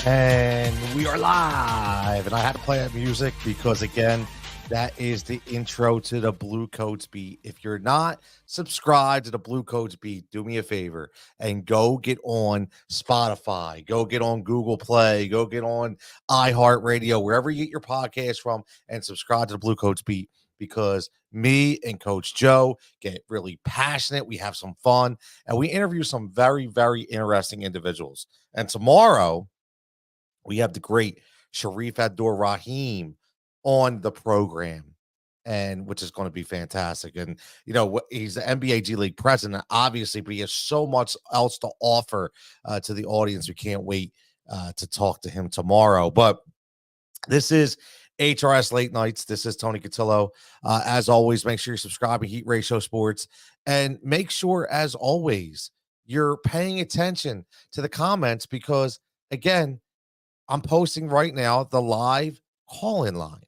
And we are live. And I had to play that music because, again, that is the intro to the Blue Coats Beat. If you're not subscribed to the Blue Coats Beat, do me a favor and go get on Spotify, go get on Google Play, go get on iHeartRadio, wherever you get your podcast from, and subscribe to the Blue Coats Beat, because me and Coach Joe get really passionate. We have some fun, and we interview some very, very interesting individuals. And tomorrow, we have the great Sharif Abdur-Rahim on the program, and which is going to be fantastic. And he's the NBA G League president, obviously, but he has so much else to offer to the audience. We can't wait to talk to him tomorrow. But this is HRS Late Nights. This is Tony Cutillo. As always, make sure you're subscribing to Heat Ratio Sports, and make sure, as always, you're paying attention to the comments, because, again, I'm posting right now the live call-in line.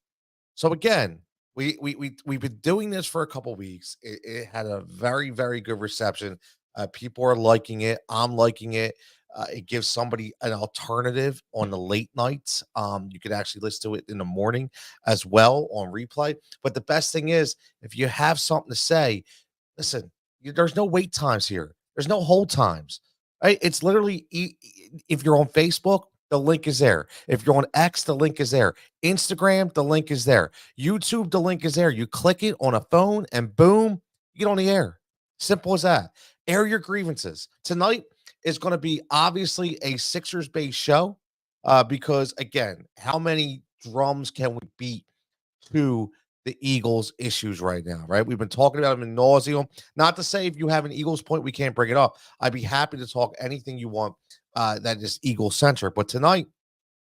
So again, we've been doing this for a couple of weeks. It had a very, very good reception. People are liking it. I'm liking it. It gives somebody an alternative on the late nights. You could actually listen to it in the morning as well on replay. But the best thing is, if you have something to say, listen, there's no wait times here. There's no hold times. Right? It's literally, if you're on Facebook, the link is there. If you're on X, the link is there. Instagram, the link is there. YouTube, the link is there. You click it on a phone and boom, you get on the air. Simple as that. Air your grievances. Tonight is going to be obviously a Sixers-based show because, again, how many drums can we beat to the Eagles' issues right now, right? We've been talking about them in nauseum. Not to say if you have an Eagles point, we can't bring it up. I'd be happy to talk anything you want that is Eagle-centric. But tonight,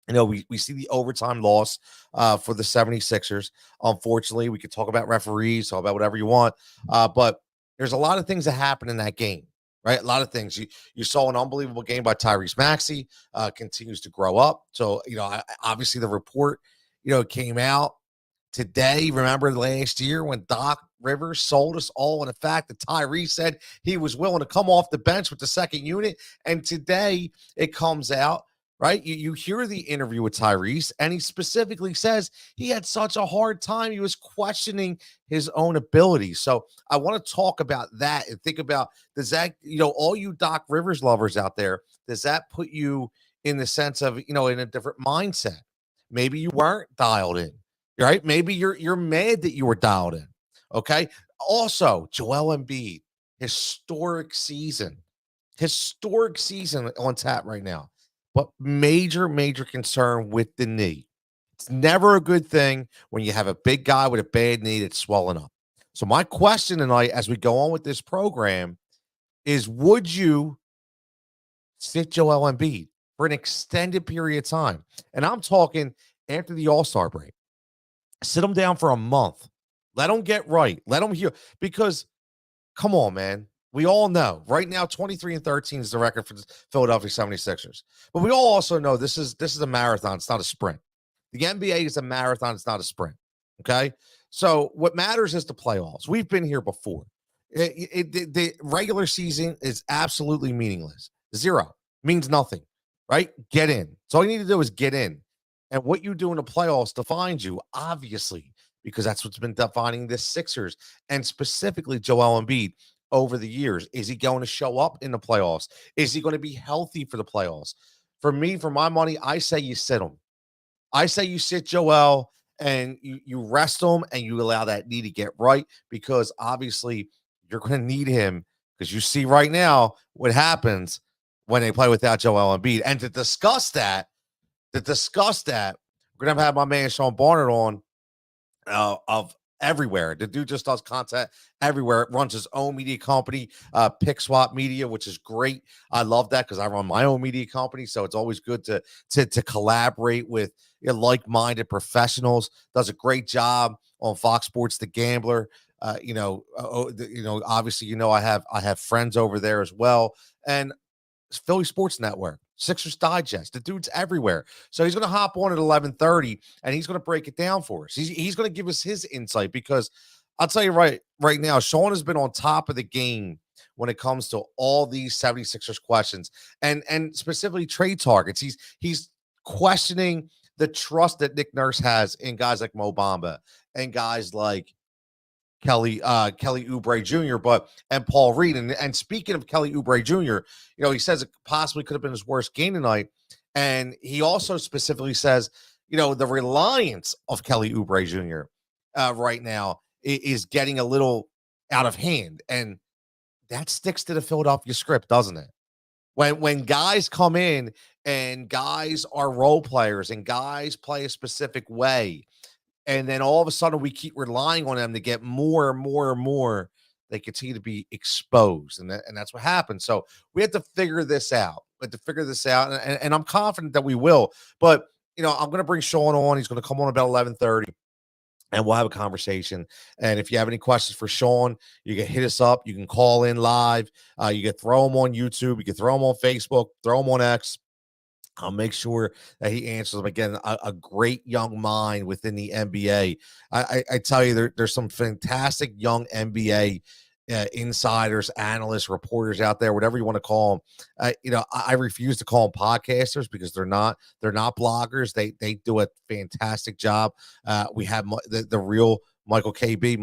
we see the overtime loss for the 76ers. Unfortunately, we could talk about referees, talk about whatever you want. But there's a lot of things that happen in that game, right? A lot of things. You saw an unbelievable game by Tyrese Maxey, continues to grow up. So, obviously the report, came out today. Remember last year when Doc Rivers sold us all on the fact that Tyrese said he was willing to come off the bench with the second unit. And today it comes out, right? You hear the interview with Tyrese, and he specifically says he had such a hard time. He was questioning his own ability. So I want to talk about that and think about, does that, all you Doc Rivers lovers out there, does that put you in the sense of, in a different mindset? Maybe you weren't dialed in. Right? Maybe you're mad that you were dialed in. Okay. Also, Joel Embiid, historic season on tap right now, but major concern with the knee. It's never a good thing when you have a big guy with a bad knee that's swelling up. So my question tonight, as we go on with this program, is: would you sit Joel Embiid for an extended period of time? And I'm talking after the All-Star break. Sit them down for a month. Let them get right. Let them heal. Because, come on, man. We all know right now 23-13 is the record for the Philadelphia 76ers. But we all also know this is a marathon. It's not a sprint. The NBA is a marathon. It's not a sprint. Okay? So what matters is the playoffs. We've been here before. The regular season is absolutely meaningless. Zero. Means nothing. Right? Get in. So all you need to do is get in. And what you do in the playoffs defines you, obviously, because that's what's been defining the Sixers and specifically Joel Embiid over the years. Is he going to show up in the playoffs? Is he going to be healthy for the playoffs? For me, for my money, I say you sit him. I say you sit Joel and you rest him and you allow that knee to get right, because obviously you're going to need him, because you see right now what happens when they play without Joel Embiid. And to discuss that, we're going to have my man Sean Barnard on of everywhere. The dude just does content everywhere. It runs his own media company, Pick Swap Media, which is great. I love that because I run my own media company, so it's always good to collaborate with like-minded professionals. Does a great job on Fox Sports The Gambler. Obviously, I have friends over there as well, and Philly Sports Network, Sixers Digest. The dude's everywhere. So he's going to hop on at 11:30, and he's going to break it down for us. He's going to give us his insight, because I'll tell you right now, Sean has been on top of the game when it comes to all these 76ers questions and specifically trade targets. He's questioning the trust that Nick Nurse has in guys like Mo Bamba and guys like Kelly Oubre Jr., and Paul Reed. And speaking of Kelly Oubre Jr., he says it possibly could have been his worst game tonight. And he also specifically says, the reliance of Kelly Oubre Jr. Right now is getting a little out of hand. And that sticks to the Philadelphia script, doesn't it? When guys come in and guys are role players and guys play a specific way, and then all of a sudden we keep relying on them to get more and more and more, they continue to be exposed. And that's what happens. So we have to figure this out. And I'm confident that we will. But, I'm going to bring Sean on. He's going to come on about 11:30. And we'll have a conversation. And if you have any questions for Sean, you can hit us up. You can call in live. You can throw them on YouTube. You can throw them on Facebook. Throw them on X. I'll make sure that he answers them. Again, a great young mind within the NBA. I tell you, there's some fantastic young NBA insiders, analysts, reporters out there, whatever you want to call them. I refuse to call them podcasters because they're not bloggers. They do a fantastic job. We have the real Michael KB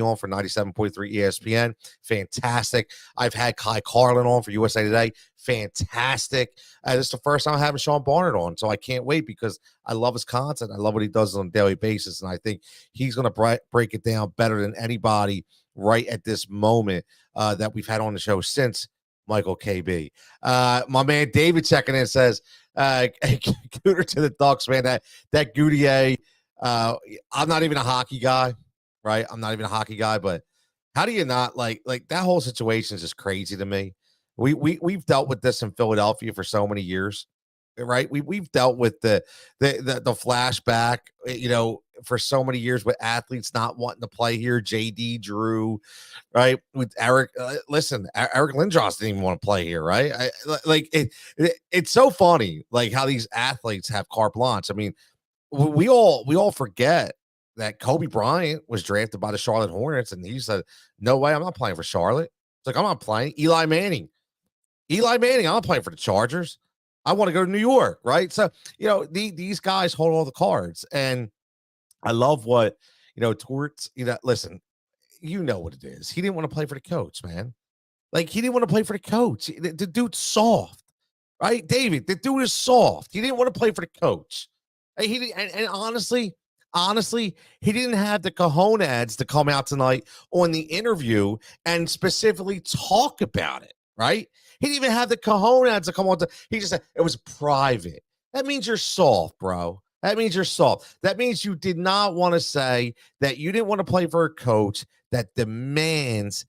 on for 97.3 ESPN. Fantastic. I've had Kai Carlin on for USA Today. Fantastic. This is the first time I'm having Sean Barnard on, so I can't wait because I love his content. I love what he does on a daily basis, and I think he's going to break it down better than anybody right at this moment that we've had on the show since Michael KB. My man David checking in says, Cooter to the Ducks, man. That Goudier, I'm not even a hockey guy, right? I'm not even a hockey guy, but how do you not like that whole situation is just crazy to me. We've dealt with this in Philadelphia for so many years, right? We've dealt with the flashback, for so many years with athletes not wanting to play here. JD Drew, right? With Eric, Eric Lindros didn't even want to play here, right? It's so funny, like how these athletes have carte blanche. I mean, we all forget that Kobe Bryant was drafted by the Charlotte Hornets, and he said, "No way, I'm not playing for Charlotte." It's like, I'm not playing. Eli Manning, I'm not playing for the Chargers. I want to go to New York, right? So, these guys hold all the cards, and I love what, Torts, listen, what it is. He didn't want to play for the coach, man. Like, he didn't want to play for the coach. The dude's soft, right? David, the dude is soft. He didn't want to play for the coach. And honestly, he didn't have the cojones to come out tonight on the interview and specifically talk about it, right? He didn't even have the cojones to come on. He just said it was private. That means you're soft, bro. That means you're soft. That means you did not want to say that you didn't want to play for a coach that demands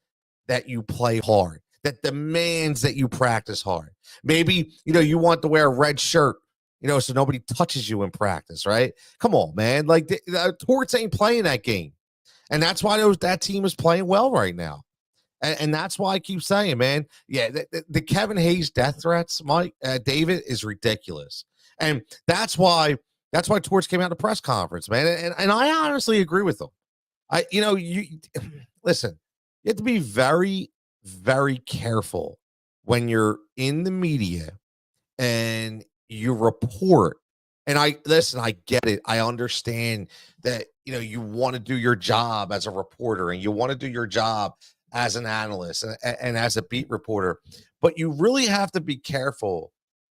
that you play hard, that demands that you practice hard. Maybe, you want to wear a red shirt, so nobody touches you in practice, right? Come on, man. Like, the Torts ain't playing that game. And that's why that team is playing well right now. And that's why I keep saying, man, yeah, the Kevin Hayes death threats, Mike, David, is ridiculous. And that's why Torts came out in a press conference, man. And I honestly agree with them. You listen, you have to be very, very careful when you're in the media and you report. And I get it. I understand that, you want to do your job as a reporter and you want to do your job as an analyst and as a beat reporter, but you really have to be careful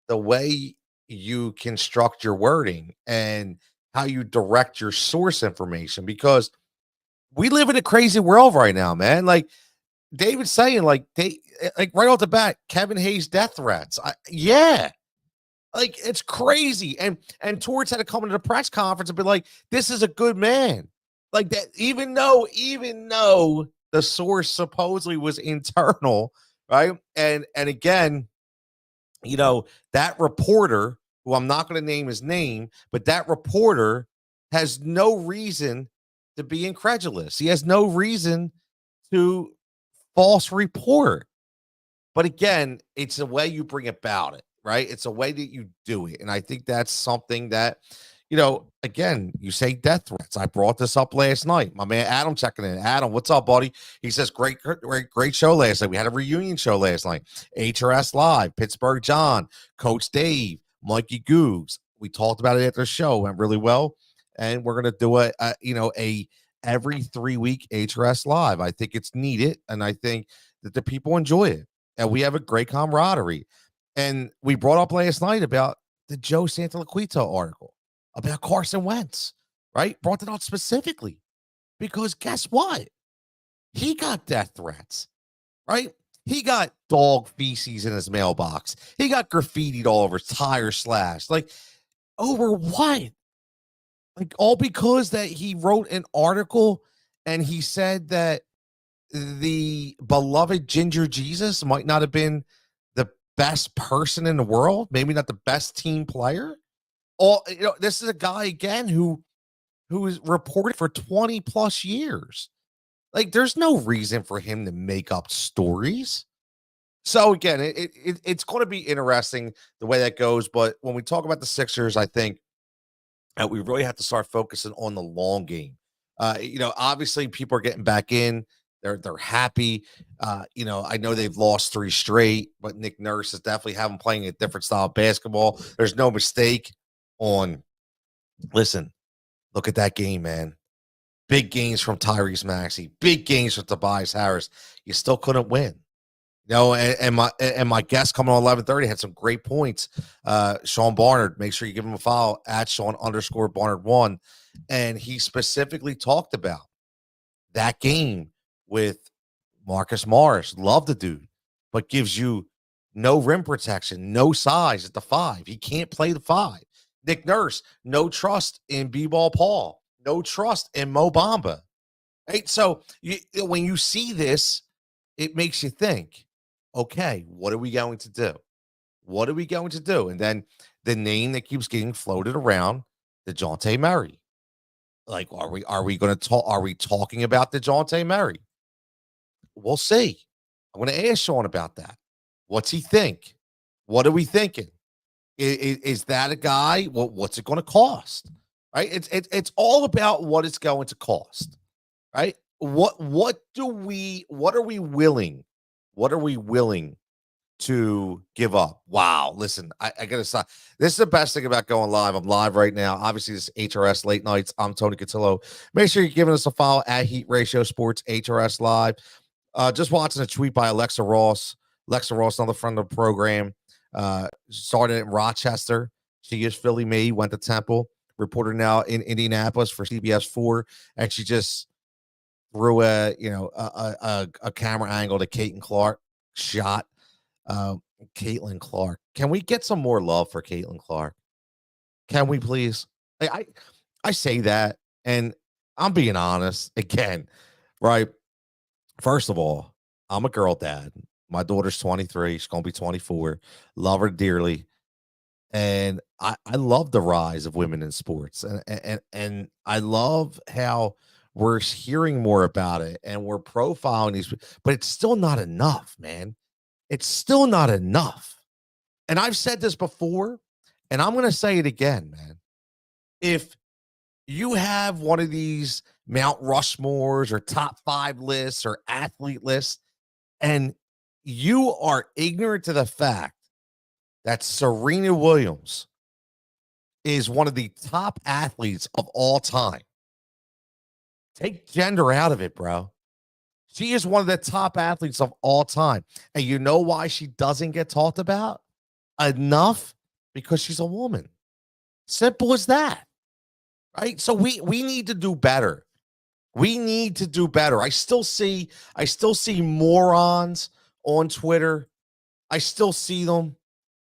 the way you construct your wording and how you direct your source information, because we live in a crazy world right now, man. Like David's saying, like right off the bat, Kevin Hayes death threats. Yeah. Like, it's crazy. And Torts had to come into the press conference and be like, this is a good man. Like that, even though the source supposedly was internal, right? And again, that reporter, who I'm not going to name his name, but that reporter has no reason to be incredulous. He has no reason to false report. But again, it's the way you bring about it, right? It's a way that you do it. And I think that's something that, again, you say death threats. I brought this up last night. My man Adam checking in. Adam, what's up, buddy? He says, great show last night. We had a reunion show last night. HRS Live, Pittsburgh John, Coach Dave, Mikey Googs, We talked about it at the show, went really well, and we're gonna do a every 3 week HRS live. I think it's needed, and I think that the people enjoy it, and we have a great camaraderie. And we brought up last night about the Joe Santalaquito article about Carson Wentz, right? Brought it out specifically because guess what? He got death threats, right? He got dog feces in his mailbox. He got graffitied all over his tire slashed. Like, over what? Like, all because that he wrote an article and he said that the beloved Ginger Jesus might not have been the best person in the world, maybe not the best team player. Or, this is a guy again who is reported for 20 plus years. Like, there's no reason for him to make up stories. So again, it's going to be interesting the way that goes. But when we talk about the Sixers, I think we really have to start focusing on the long game. Obviously people are getting back in. They're happy. I know they've lost 3 straight, but Nick Nurse is definitely having playing a different style of basketball. There's no mistake on. Listen, look at that game, man. Big games from Tyrese Maxey, big games from Tobias Harris. You still couldn't win. And my guest coming on 11:30 had some great points. Sean Barnard, make sure you give him a follow at Sean_Barnard1. And he specifically talked about that game with Marcus Morris. Love the dude, but gives you no rim protection, no size at the 5. He can't play the 5. Nick Nurse, no trust in B-Ball Paul, no trust in Mo Bamba. Right? So when you see this, it makes you think, okay, what are we going to do? What are we going to do? And then the name that keeps getting floated around, Dejounte Murray. Like, are we going to talk? Are we talking about Dejounte Murray? We'll see. I'm going to ask Sean about that. What's he think? What are we thinking? Is that a guy? What's it going to cost? Right? It's all about what it's going to cost. Right? What are we willing? What are we willing to give up? Wow. Listen, I gotta stop. This is the best thing about going live. I'm live right now. Obviously, this is HRS Late Nights. I'm Tony Cutillo. Make sure you're giving us a follow at Heat Ratio Sports HRS Live. Just watching a tweet by Alexa Ross. Alexa Ross, another friend of the program. Started in Rochester. She is Philly made, went to Temple. Reporter now in Indianapolis for CBS 4. And she just threw a camera angle to Caitlin Clark shot. Caitlin Clark. Can we get some more love for Caitlin Clark? Can we please? I say that, and I'm being honest again, right? First of all, I'm a girl dad. My daughter's 23. She's gonna be 24. Love her dearly. And I love the rise of women in sports. And I love how we're hearing more about it and we're profiling these, but it's still not enough, man. It's still not enough. And I've said this before, and I'm going to say it again, man. If you have one of these Mount Rushmores or top 5 lists or athlete lists, and you are ignorant to the fact that Serena Williams is one of the top athletes of all time, take gender out of it, bro. She is one of the top athletes of all time. And you know why she doesn't get talked about enough? Because she's a woman. Simple as that. Right? So we need to do better. We need to do better. I still see morons on Twitter. I still see them.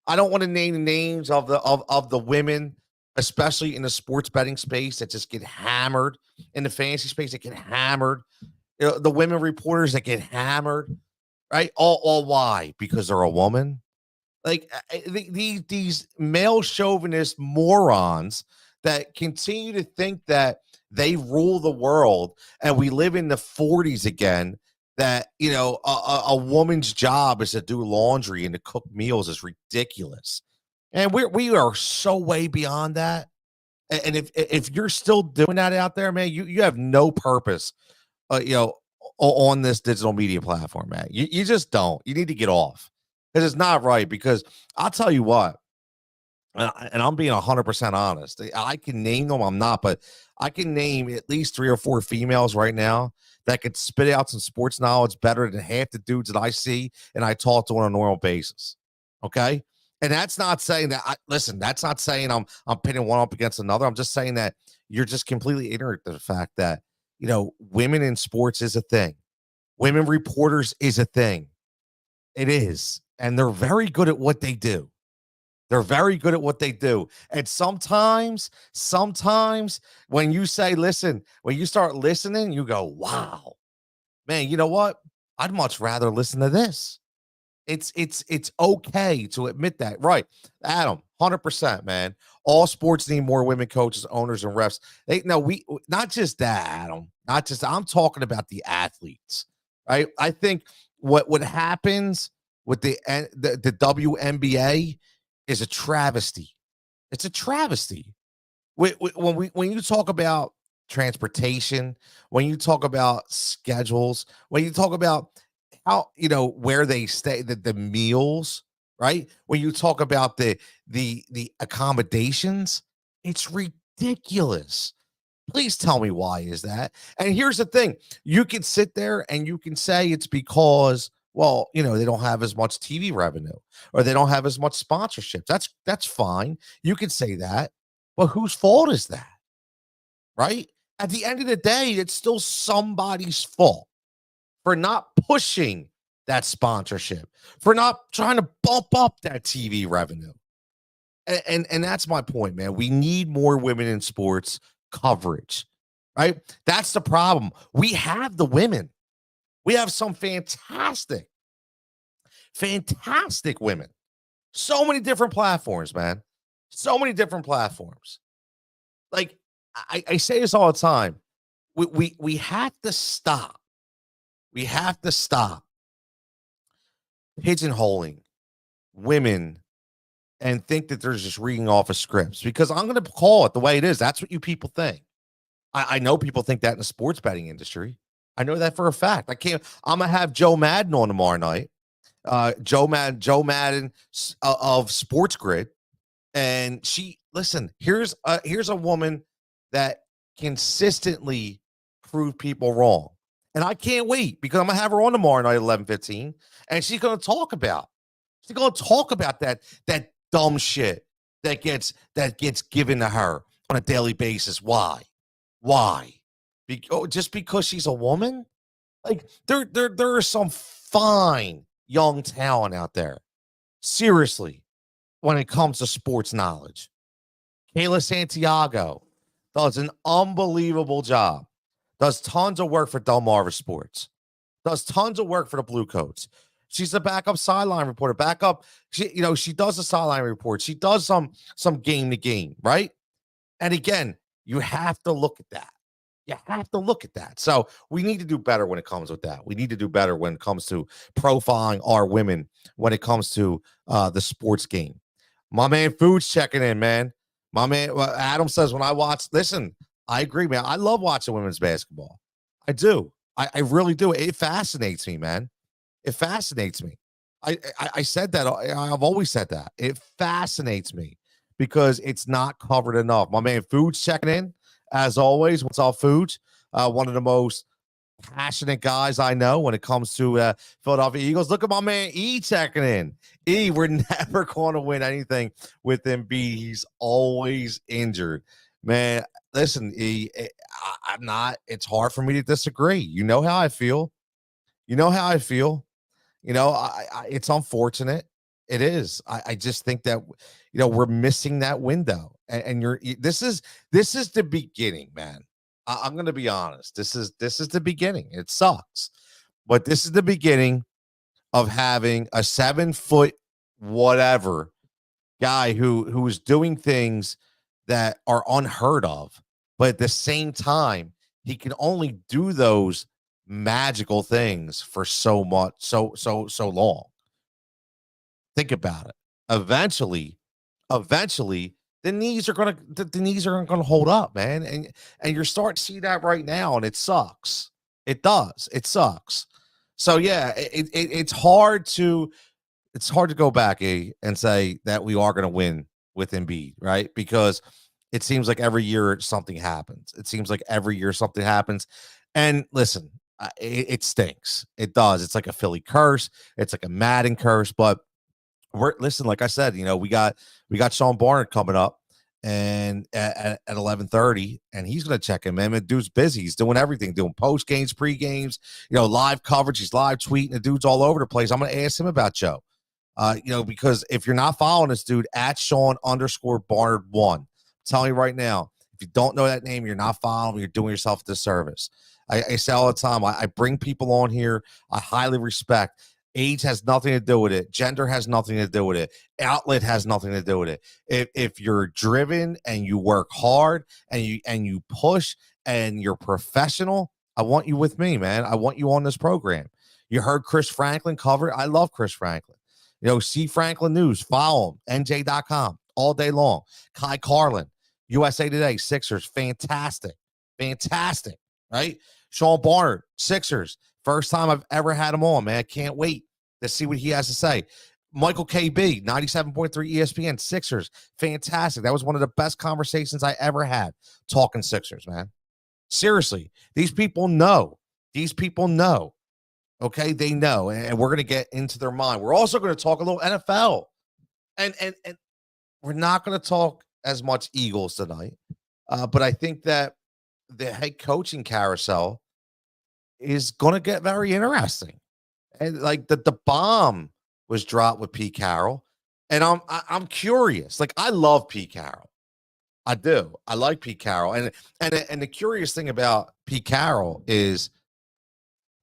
I don't want to name the names of the women, especially in the sports betting space, that just get hammered. In the fantasy space, that get hammered. The women reporters that get hammered, right? All why? Because they're a woman. Like these male chauvinist morons that continue to think that they rule the world and we live in the 40s again, that, a woman's job is to do laundry and to cook meals is ridiculous. And we are so way beyond that. And if you're still doing that out there, man, you have no purpose, on this digital media platform, man. You just don't. You need to get off, because it's not right. Because I'll tell you what, and I'm being 100% honest. I can name them. I'm not, but I can name at least 3 or 4 females right now that could spit out some sports knowledge better than half the dudes that I see and I talk to on a normal basis. Okay. And that's not saying that listen, that's not saying I'm pitting one up against another. I'm just saying that you're just completely ignorant to the fact that, women in sports is a thing. Women reporters is a thing. It is. And they're very good at what they do. They're very good at what they do. And sometimes when you say, listen, when you start listening, you go, wow, man, you know what? I'd much rather listen to this. It's okay to admit that. Right. Adam, 100%, man. All sports need more women coaches, owners, and refs. We not just that, Adam. Not just I'm talking about the athletes. Right. I think what happens with the WNBA is a travesty. It's a travesty. When you talk about transportation, when you talk about schedules, when you talk about how where they stay, the meals, right? When you talk about the accommodations, it's ridiculous. Please tell me why is that? And here's the thing: you can sit there and you can say it's because, well, they don't have as much TV revenue or they don't have as much sponsorship. That's fine. You can say that, but whose fault is that? Right? At the end of the day, it's still somebody's fault for not pushing that sponsorship, for not trying to bump up that TV revenue. And that's my point, man. We need more women in sports coverage, right? That's the problem. We have the women. We have some fantastic women. So many different platforms, man. So many different platforms. Like I say this all the time. We have to stop. We have to stop pigeonholing women and think that they're just reading off of scripts, because I'm going to call it the way it is. That's what you people think. I know people think that in the sports betting industry. I know that for a fact. I'm going to have Joe Madden on tomorrow night. Joe Madden of Sports Grid. And here's a woman that consistently proved people wrong. And I can't wait, because I'm going to have her on tomorrow night at 11:15. And she's going to talk about that dumb shit that gets given to her on a daily basis. Why? Just because she's a woman? Like there are some fine young talent out there. Seriously, when it comes to sports knowledge. Kayla Santiago does an unbelievable job. Does tons of work for Delmarva Sports. Does tons of work for the Blue Coats. She's a backup sideline reporter. She does a sideline report. She does some game to game, right? And again, you have to look at that. You have to look at that. So we need to do better when it comes with that. We need to do better when it comes to profiling our women when it comes to the sports game. My man Food's checking in, man. My man Adam says, when I watch, listen, I agree, man. I love watching women's basketball. I do. I really do. It fascinates me, man. It fascinates me. I said that. I've always said that. It fascinates me because it's not covered enough. My man Food's checking in, as always. What's up, Food? One of the most passionate guys I know when it comes to Philadelphia Eagles. Look at my man E checking in. E, we're never going to win anything with Embiid. He's always injured. Man, listen, E, I'm not. It's hard for me to disagree. You know how I feel. It's unfortunate. It is. I just think that we're missing that window, and this is the beginning, man. I'm going to be honest. This is the beginning. It sucks, but this is the beginning of having a 7-foot whatever guy who's doing things that are unheard of, but at the same time, he can only do those magical things for so long. Think about it. Eventually, the knees are gonna hold up, man, and you're starting to see that right now, and it sucks. It does. It sucks. So yeah, it's hard to go back and say that we are gonna win with Embiid, right? Because it seems like every year something happens. It seems like every year something happens. And listen, it stinks. It does. It's like a Philly curse. It's like a Madden curse. But listen, like I said, we got Sean Barnard coming up and at 11:30, and he's gonna check him in. The dude's busy. He's doing everything, doing post games, pre games, live coverage. He's live tweeting. The dude's all over the place. I'm gonna ask him about Joe. Because if you're not following this dude at Sean_Barnard1, I'm telling you right now, if you don't know that name, you're not following, you're doing yourself a disservice. I say all the time, I bring people on here I highly respect. Age has nothing to do with it. Gender has nothing to do with it. Outlet has nothing to do with it. If you're driven and you work hard and you push and you're professional, I want you with me, man. I want you on this program. You heard Chris Franklin cover. I love Chris Franklin. See Franklin News, follow him, NJ.com all day long. Kai Carlin, USA Today, Sixers, fantastic, right? Sean Barnard, Sixers, first time I've ever had him on, man. Can't wait to see what he has to say. Michael KB, 97.3 ESPN, Sixers, fantastic. That was one of the best conversations I ever had talking Sixers, man. Seriously, these people know. Okay, they know, and we're going to get into their mind. We're also going to talk a little NFL, and we're not going to talk as much Eagles tonight, but I think that the head coaching carousel is going to get very interesting. And like the bomb was dropped with Pete Carroll, and I'm curious. Like, I love Pete Carroll, I do. I like Pete Carroll, and the curious thing about Pete Carroll is,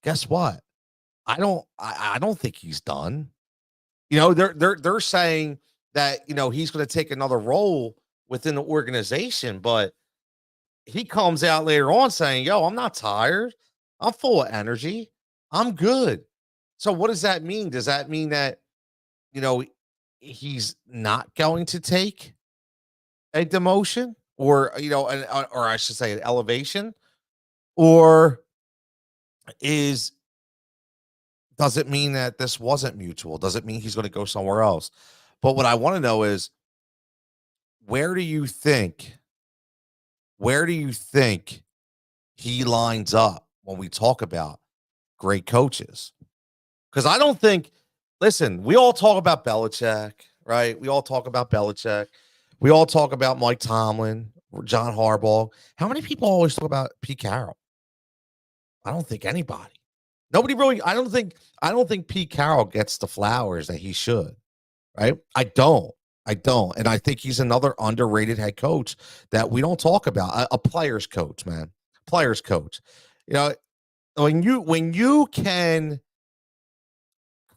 guess what? I don't think he's done. They're saying that he's going to take another role within the organization, but he comes out later on saying, "Yo, I'm not tired. I'm full of energy. I'm good." So what does that mean? Does that mean that he's not going to take a demotion, or or I should say an elevation, or does it mean that this wasn't mutual? Does it mean he's going to go somewhere else? But what I want to know is, where do you think he lines up when we talk about great coaches? Because I don't think, listen, we all talk about Belichick, right? We all talk about Belichick. We all talk about Mike Tomlin, John Harbaugh. How many people always talk about Pete Carroll? I don't think anybody. Nobody really. I don't think Pete Carroll gets the flowers that he should, right? I don't. And I think he's another underrated head coach that we don't talk about. A player's coach, man. Player's coach. When you can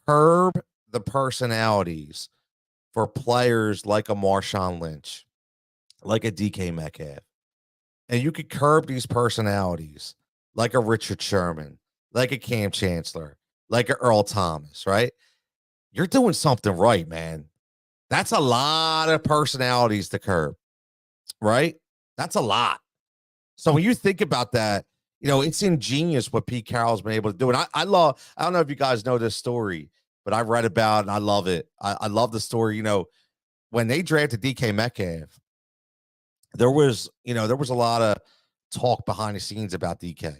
curb the personalities for players like a Marshawn Lynch, like a DK Metcalf, and you could curb these personalities like a Richard Sherman, like a Cam Chancellor, like a Earl Thomas, right? You're doing something right, man. That's a lot of personalities to curb, right? That's a lot. So when you think about that, it's ingenious what Pete Carroll's been able to do. And I don't know if you guys know this story, but I've read about it and I love it. I love the story. When they drafted DK Metcalf, there was a lot of talk behind the scenes about DK.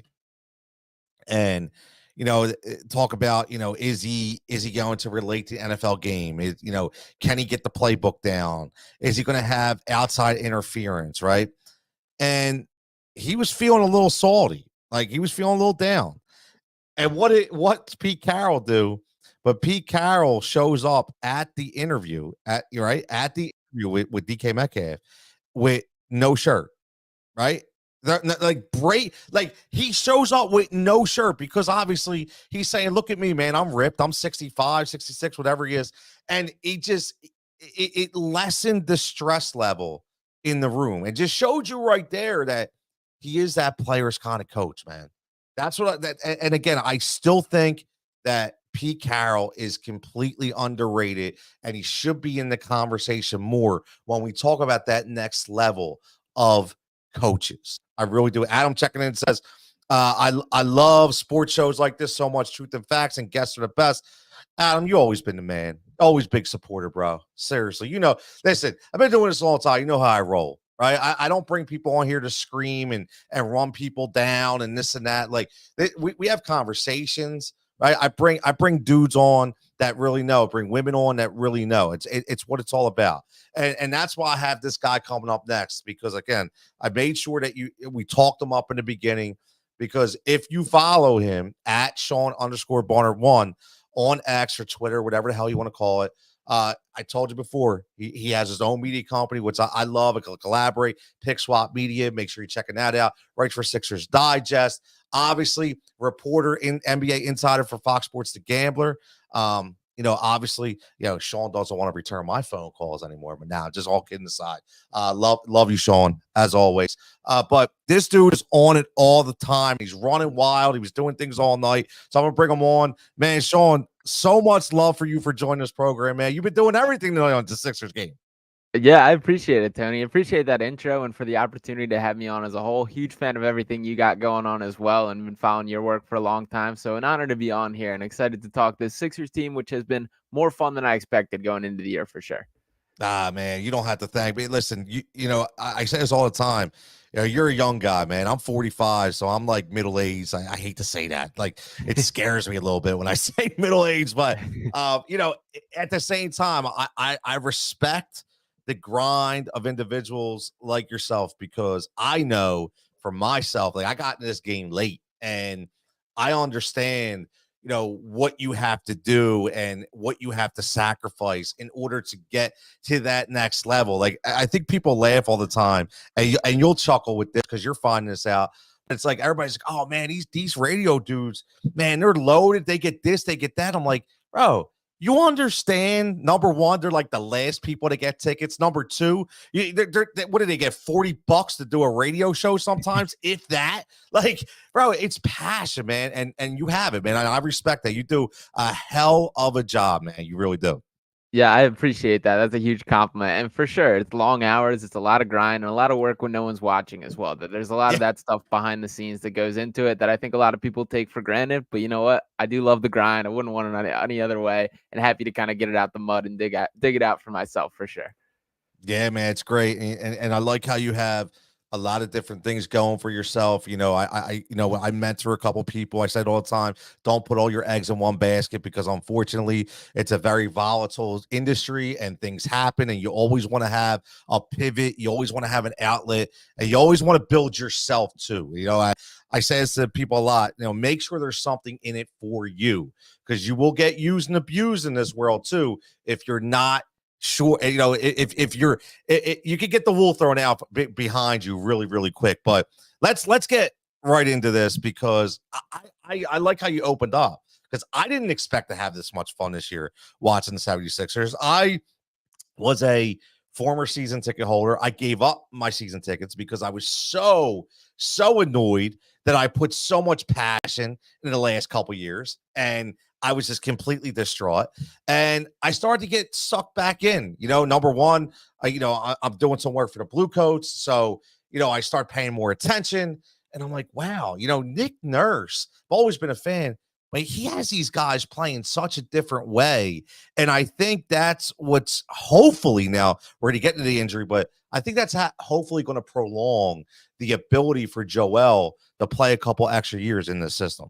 And talk about is he going to relate to the NFL game? Can he get the playbook down? Is he going to have outside interference, right? And he was feeling a little salty, like he was feeling a little down. And what's Pete Carroll do? But Pete Carroll shows up at the interview with DK Metcalf with no shirt, right? Like he shows up with no shirt because obviously he's saying, look at me, man, I'm ripped. I'm 65, 66, whatever he is. And it lessened the stress level in the room and just showed you right there that he is that player's kind of coach, man. That's and again, I still think that Pete Carroll is completely underrated and he should be in the conversation more when we talk about that next level of coaches. I really do. Adam checking in says, I love sports shows like this so much. Truth and facts and guests are the best. Adam, you always been the man. Always big supporter, bro. Seriously. Listen, I've been doing this a long time. You know how I roll, right? I don't bring people on here to scream and run people down and this and that. Like we have conversations, right? I bring dudes on that really know, bring women on that really know. It's what it's all about. And that's why I have this guy coming up next, because again, I made sure that we talked him up in the beginning, because if you follow him at Sean_Barnard1 on X or Twitter, whatever the hell you want to call it. I told you before, he has his own media company, which I love. I can collaborate, Pick Swap Media. Make sure you're checking that out. Writes for Sixers Digest. Obviously, reporter in NBA insider for Fox Sports The Gambler. Obviously, Sean doesn't want to return my phone calls anymore, but now just all kidding aside, love you, Sean, as always. But this dude is on it all the time. He's running wild. He was doing things all night. So I'm going to bring him on. Man, Sean, so much love for you for joining this program, man. You've been doing everything tonight on the Sixers game. Yeah, I appreciate it, Tony. Appreciate that intro and for the opportunity to have me on as a whole. Huge fan of everything you got going on as well, and been following your work for a long time. So an honor to be on here and excited to talk this Sixers team, which has been more fun than I expected going into the year for sure. Man, you don't have to thank me. Listen, I say this all the time. You're a young guy, man. I'm 45, so I'm like middle-aged. I hate to say that. Like, it scares me a little bit when I say middle-aged, but at the same time, I respect the grind of individuals like yourself, because I know for myself, like, I got in this game late, and I understand what you have to do and what you have to sacrifice in order to get to that next level. Like, I think people laugh all the time, and you'll chuckle with this because you're finding this out. But it's like everybody's like, oh man, these radio dudes, man, they're loaded. They get this, they get that. I'm like, bro, you understand? Number one, they're like the last people to get tickets. Number two, what do they get? $40 to do a radio show sometimes, if that. Like, bro, it's passion, man, and you have it, man. I respect that. You do a hell of a job, man. You really do. Yeah, I appreciate that. That's a huge compliment. And for sure, it's long hours. It's a lot of grind and a lot of work when no one's watching as well. There's a lot of that stuff behind the scenes that goes into it that I think a lot of people take for granted. But you know what? I do love the grind. I wouldn't want it any other way, and happy to kind of get it out the mud and dig it out for myself for sure. Yeah, man, it's great, and I like how you have a lot of different things going for yourself. I mentor a couple people. I said all the time, don't put all your eggs in one basket, because unfortunately, it's a very volatile industry and things happen, and you always want to have a pivot. You always want to have an outlet, and you always want to build yourself too. I say this to people a lot. Make sure there's something in it for you, because you will get used and abused in this world too if you're not sure. If you're, you could get the wool thrown out behind you really, really quick. But let's get right into this, because I like how you opened up, because I didn't expect to have this much fun this year watching the 76ers. I was a former season ticket holder. I gave up my season tickets because I was so annoyed that I put so much passion in the last couple years, and I was just completely distraught. And I started to get sucked back in. Number one, I'm doing some work for the Blue Coats, so I start paying more attention, and I'm like, wow, Nick Nurse, I've always been a fan, but he has these guys playing such a different way. And I think that's what's hopefully, now we're going to get into the injury, but I think that's hopefully going to prolong the ability for Joel to play a couple extra years in this system.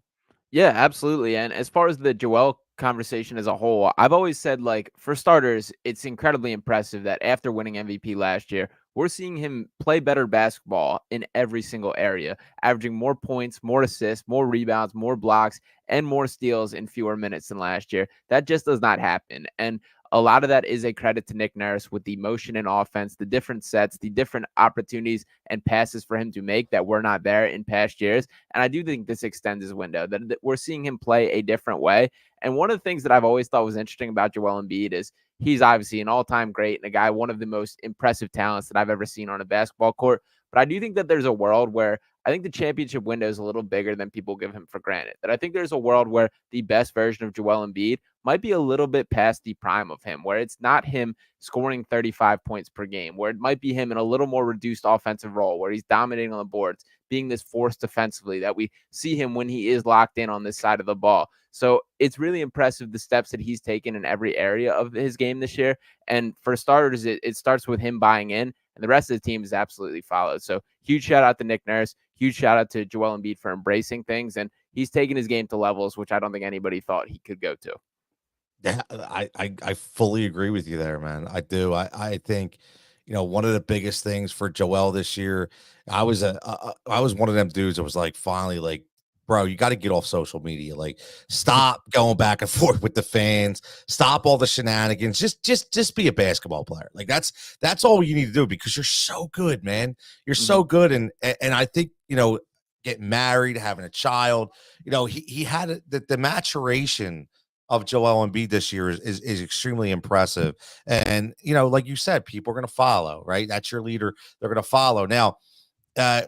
Yeah, absolutely. And as far as the Joel conversation as a whole, I've always said, like, for starters, it's incredibly impressive that after winning MVP last year, we're seeing him play better basketball in every single area, averaging more points, more assists, more rebounds, more blocks, and more steals in fewer minutes than last year. That just does not happen. And a lot of that is a credit to Nick Nurse with the motion and offense, the different sets, the different opportunities and passes for him to make that were not there in past years. And I do think this extends his window, that we're seeing him play a different way. And one of the things that I've always thought was interesting about Joel Embiid is he's obviously an all-time great and a guy, one of the most impressive talents that I've ever seen on a basketball court. But I do think that there's a world where I think the championship window is a little bigger than people give him for granted. That I think there's a world where the best version of Joel Embiid might be a little bit past the prime of him, where it's not him scoring 35 points per game, where it might be him in a little more reduced offensive role, where he's dominating on the boards, being this force defensively that we see him when he is locked in on this side of the ball. So it's really impressive the steps that he's taken in every area of his game this year. And for starters, it starts with him buying in, and the rest of the team is absolutely followed. So huge shout out to Nick Nurse, huge shout out to Joel Embiid for embracing things, and he's taken his game to levels which I don't think anybody thought he could go to. Yeah, I fully agree with you there, man. I do. I think, one of the biggest things for Joel this year, I was one of them dudes that was like, finally, like, bro, you got to get off social media. Like, stop going back and forth with the fans. Stop all the shenanigans. Just be a basketball player. Like, that's all you need to do, because you're so good, man. You're so good, and I think, getting married, having a child, he had the maturation of Joel Embiid this year is extremely impressive. And, like you said, people are going to follow, right? That's your leader. They're going to follow. Now,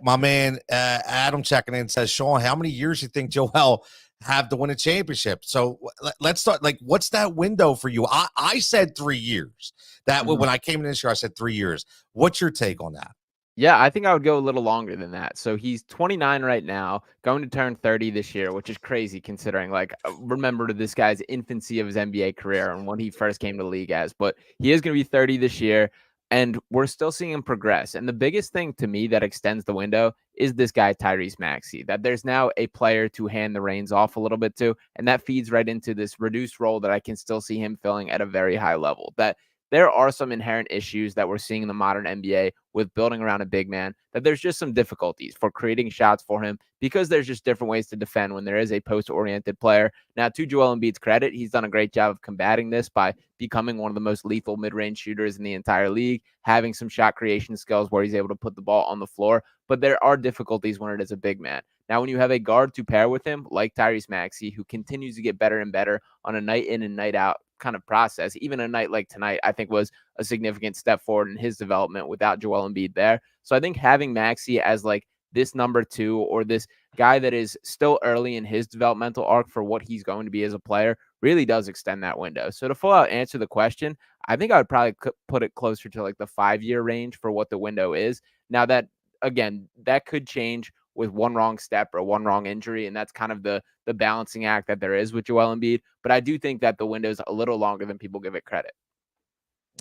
my man, Adam checking in says, Sean, how many years you think Joel have to win a championship? So let's start. Like, what's that window for you? I said 3 years. When I came in this year, I said 3 years. What's your take on that? Yeah, I think I would go a little longer than that. So he's 29 right now, going to turn 30 this year, which is crazy considering, like, remember this guy's infancy of his NBA career and when he first came to the league as. But he is going to be 30 this year, and we're still seeing him progress. And the biggest thing to me that extends the window is this guy, Tyrese Maxey, that there's now a player to hand the reins off a little bit to, and that feeds right into this reduced role that I can still see him filling at a very high level. That there are some inherent issues that we're seeing in the modern NBA with building around a big man, that there's just some difficulties for creating shots for him because there's just different ways to defend when there is a post-oriented player. Now, to Joel Embiid's credit, he's done a great job of combating this by becoming one of the most lethal mid-range shooters in the entire league, having some shot creation skills where he's able to put the ball on the floor, but there are difficulties when it is a big man. Now, when you have a guard to pair with him, like Tyrese Maxey, who continues to get better and better on a night in and night out kind of process, even a night like tonight, I think was a significant step forward in his development without Joel Embiid there. So I think having Maxey as like this number two, or this guy that is still early in his developmental arc for what he's going to be as a player, really does extend that window. So to full out answer the question, I think I would probably put it closer to like the 5-year range for what the window is. Now that, again, that could change with one wrong step or one wrong injury, and that's kind of the balancing act that there is with Joel Embiid. But I do think that the window is a little longer than people give it credit.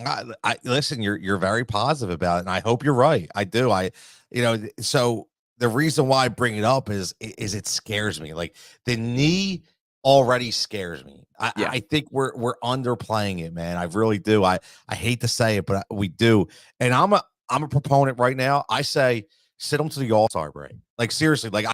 I listen, you're very positive about it, and I hope you're right. I do. So the reason why I bring it up is it scares me. Like, the knee already scares me. I think we're underplaying it, man. I really do. I hate to say it, but we do. And I'm a proponent right now. I say sit them to the All-Star break. Like, seriously, like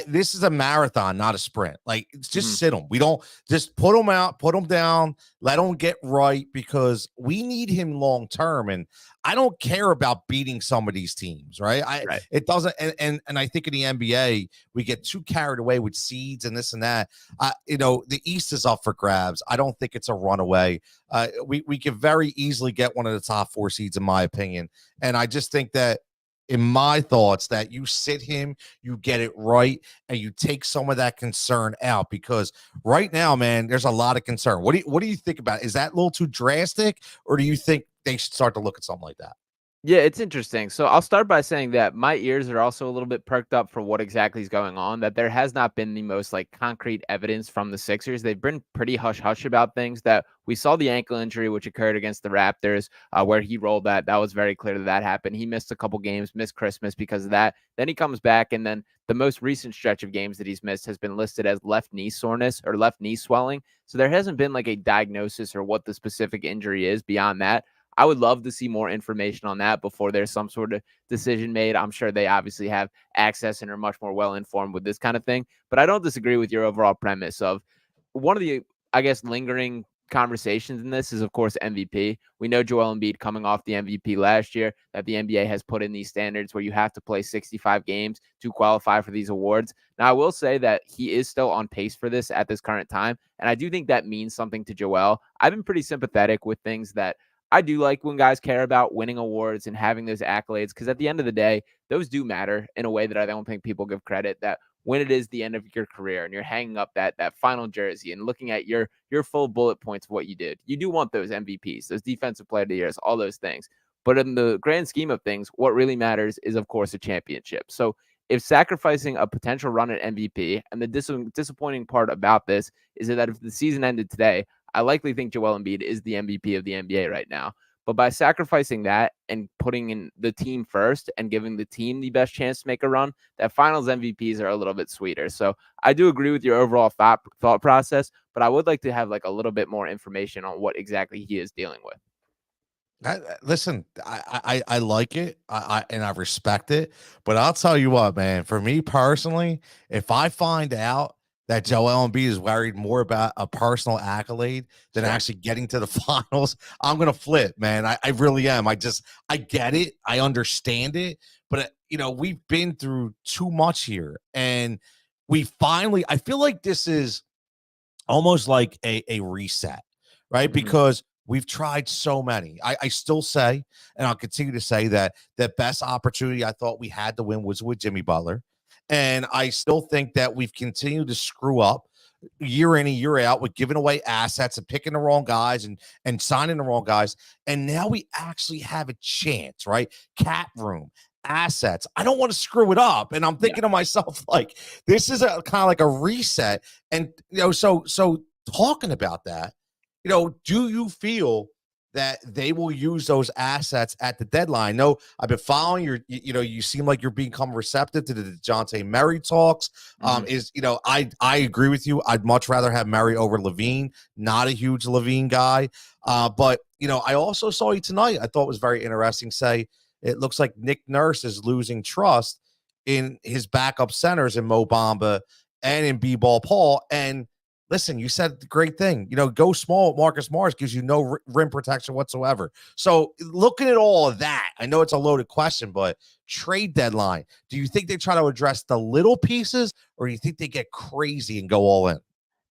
this is a marathon, not a sprint. Like, just sit them. We don't just put them out, put them down, let them get right, because we need him long term. And I don't care about beating some of these teams, right? It doesn't. And I think in the NBA we get too carried away with seeds and this and that. The East is up for grabs. I don't think it's a runaway. We could very easily get one of the top 4 seeds, in my opinion. And I just think that, in my thoughts, that you sit him, you get it right, and you take some of that concern out, because right now, man, there's a lot of concern. What do you think about it? Is that a little too drastic, or do you think they should start to look at something like that? Yeah, it's interesting. So I'll start by saying that my ears are also a little bit perked up for what exactly is going on, that there has not been the most like concrete evidence from the Sixers. They've been pretty hush-hush about things. That we saw the ankle injury, which occurred against the Raptors, where he rolled that. That was very clear that happened. He missed a couple games, missed Christmas because of that. Then he comes back, and then the most recent stretch of games that he's missed has been listed as left knee soreness or left knee swelling. So there hasn't been like a diagnosis or what the specific injury is beyond that. I would love to see more information on that before there's some sort of decision made. I'm sure they obviously have access and are much more well-informed with this kind of thing. But I don't disagree with your overall premise of one of the, I guess, lingering conversations in this is, of course, MVP. We know Joel Embiid coming off the MVP last year, that the NBA has put in these standards where you have to play 65 games to qualify for these awards. Now, I will say that he is still on pace for this at this current time, and I do think that means something to Joel. I've been pretty sympathetic with things that I do like when guys care about winning awards and having those accolades, because at the end of the day, those do matter in a way that I don't think people give credit. That when it is the end of your career and you're hanging up that final jersey and looking at your full bullet points of what you did, you do want those MVPs, those defensive player of the years, all those things. But in the grand scheme of things, what really matters is, of course, a championship. So if sacrificing a potential run at MVP, and the disappointing part about this is that if the season ended today, I likely think Joel Embiid is the MVP of the NBA right now. But by sacrificing that and putting in the team first and giving the team the best chance to make a run, that finals MVPs are a little bit sweeter. So I do agree with your overall thought process, but I would like to have like a little bit more information on what exactly he is dealing with. Listen, I like it, and I respect it, but I'll tell you what, man. For me personally, if I find out that Joel Embiid is worried more about a personal accolade than actually getting to the finals, I'm gonna flip, man. I really am. I get it, I understand it, but we've been through too much here, and I feel like this is almost like a reset, right? Because we've tried so many. I still say, and I'll continue to say, that the best opportunity I thought we had to win was with Jimmy Butler. And I still think that we've continued to screw up year in and year out with giving away assets and picking the wrong guys and signing the wrong guys. And now we actually have a chance, right? Cap room, assets. I don't want to screw it up. And I'm thinking to myself, like, this is a kind of like a reset. And so talking about that, do you feel that they will use those assets at the deadline? No, I've been following you seem like you're becoming receptive to the Dejounte Murray talks. I agree with you. I'd much rather have Murray over Levine. Not a huge Levine guy. But I also saw you tonight. I thought it was very interesting. Say it looks like Nick Nurse is losing trust in his backup centers in Mo Bamba and in B-Ball Paul. And listen, you said the great thing. Go small with Marcus Morris gives you no rim protection whatsoever. So looking at all of that, I know it's a loaded question, but trade deadline, do you think they try to address the little pieces, or do you think they get crazy and go all in?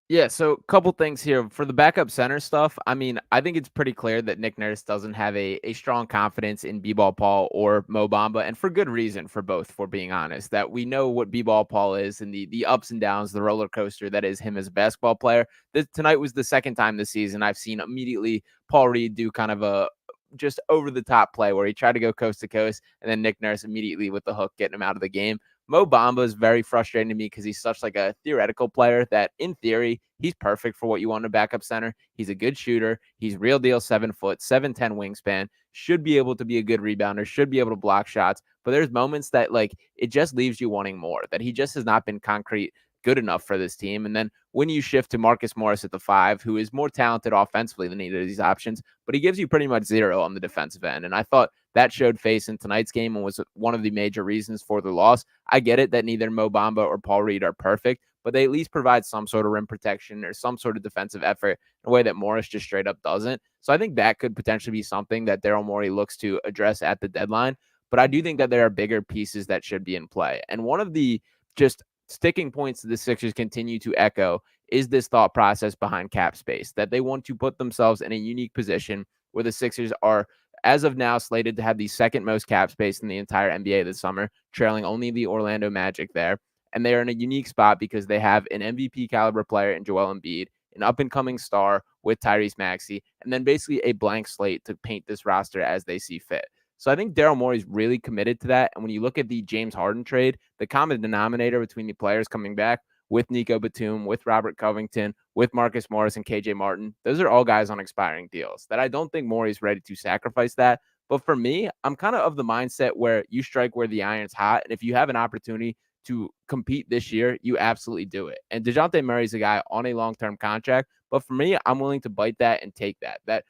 Yeah, so a couple things here for the backup center stuff. I mean, I think it's pretty clear that Nick Nurse doesn't have a strong confidence in B-Ball Paul or Mo Bamba, and for good reason for both, for being honest. That we know what B-Ball Paul is and the ups and downs, the roller coaster that is him as a basketball player. Tonight was the second time this season I've seen immediately Paul Reed do kind of a just over the top play where he tried to go coast to coast, and then Nick Nurse immediately with the hook getting him out of the game. Mo Bamba is very frustrating to me because he's such like a theoretical player that in theory, he's perfect for what you want in a backup center. He's a good shooter. He's real deal 7 foot, 7'10" wingspan, should be able to be a good rebounder, should be able to block shots. But there's moments that like it just leaves you wanting more, that he just has not been concrete good enough for this team. And then when you shift to Marcus Morris at the 5, who is more talented offensively than either of these options, but he gives you pretty much zero on the defensive end. And I thought that showed face in tonight's game and was one of the major reasons for the loss. I get it that neither Mo Bamba or Paul Reed are perfect, but they at least provide some sort of rim protection or some sort of defensive effort in a way that Morris just straight up doesn't. So I think that could potentially be something that Daryl Morey looks to address at the deadline. But I do think that there are bigger pieces that should be in play. And one of the just sticking points that the Sixers continue to echo is this thought process behind cap space, that they want to put themselves in a unique position where the Sixers are, as of now, slated to have the second most cap space in the entire NBA this summer, trailing only the Orlando Magic there. And they are in a unique spot because they have an MVP caliber player in Joel Embiid, an up-and-coming star with Tyrese Maxey, and then basically a blank slate to paint this roster as they see fit. So I think Daryl Morey is really committed to that. And when you look at the James Harden trade, the common denominator between the players coming back with Nico Batum, with Robert Covington, with Marcus Morris and KJ Martin, those are all guys on expiring deals that I don't think Morey's ready to sacrifice that. But for me, I'm kind of the mindset where you strike where the iron's hot. And if you have an opportunity to compete this year, you absolutely do it. And Dejounte Murray's a guy on a long-term contract. But for me, I'm willing to bite that and take that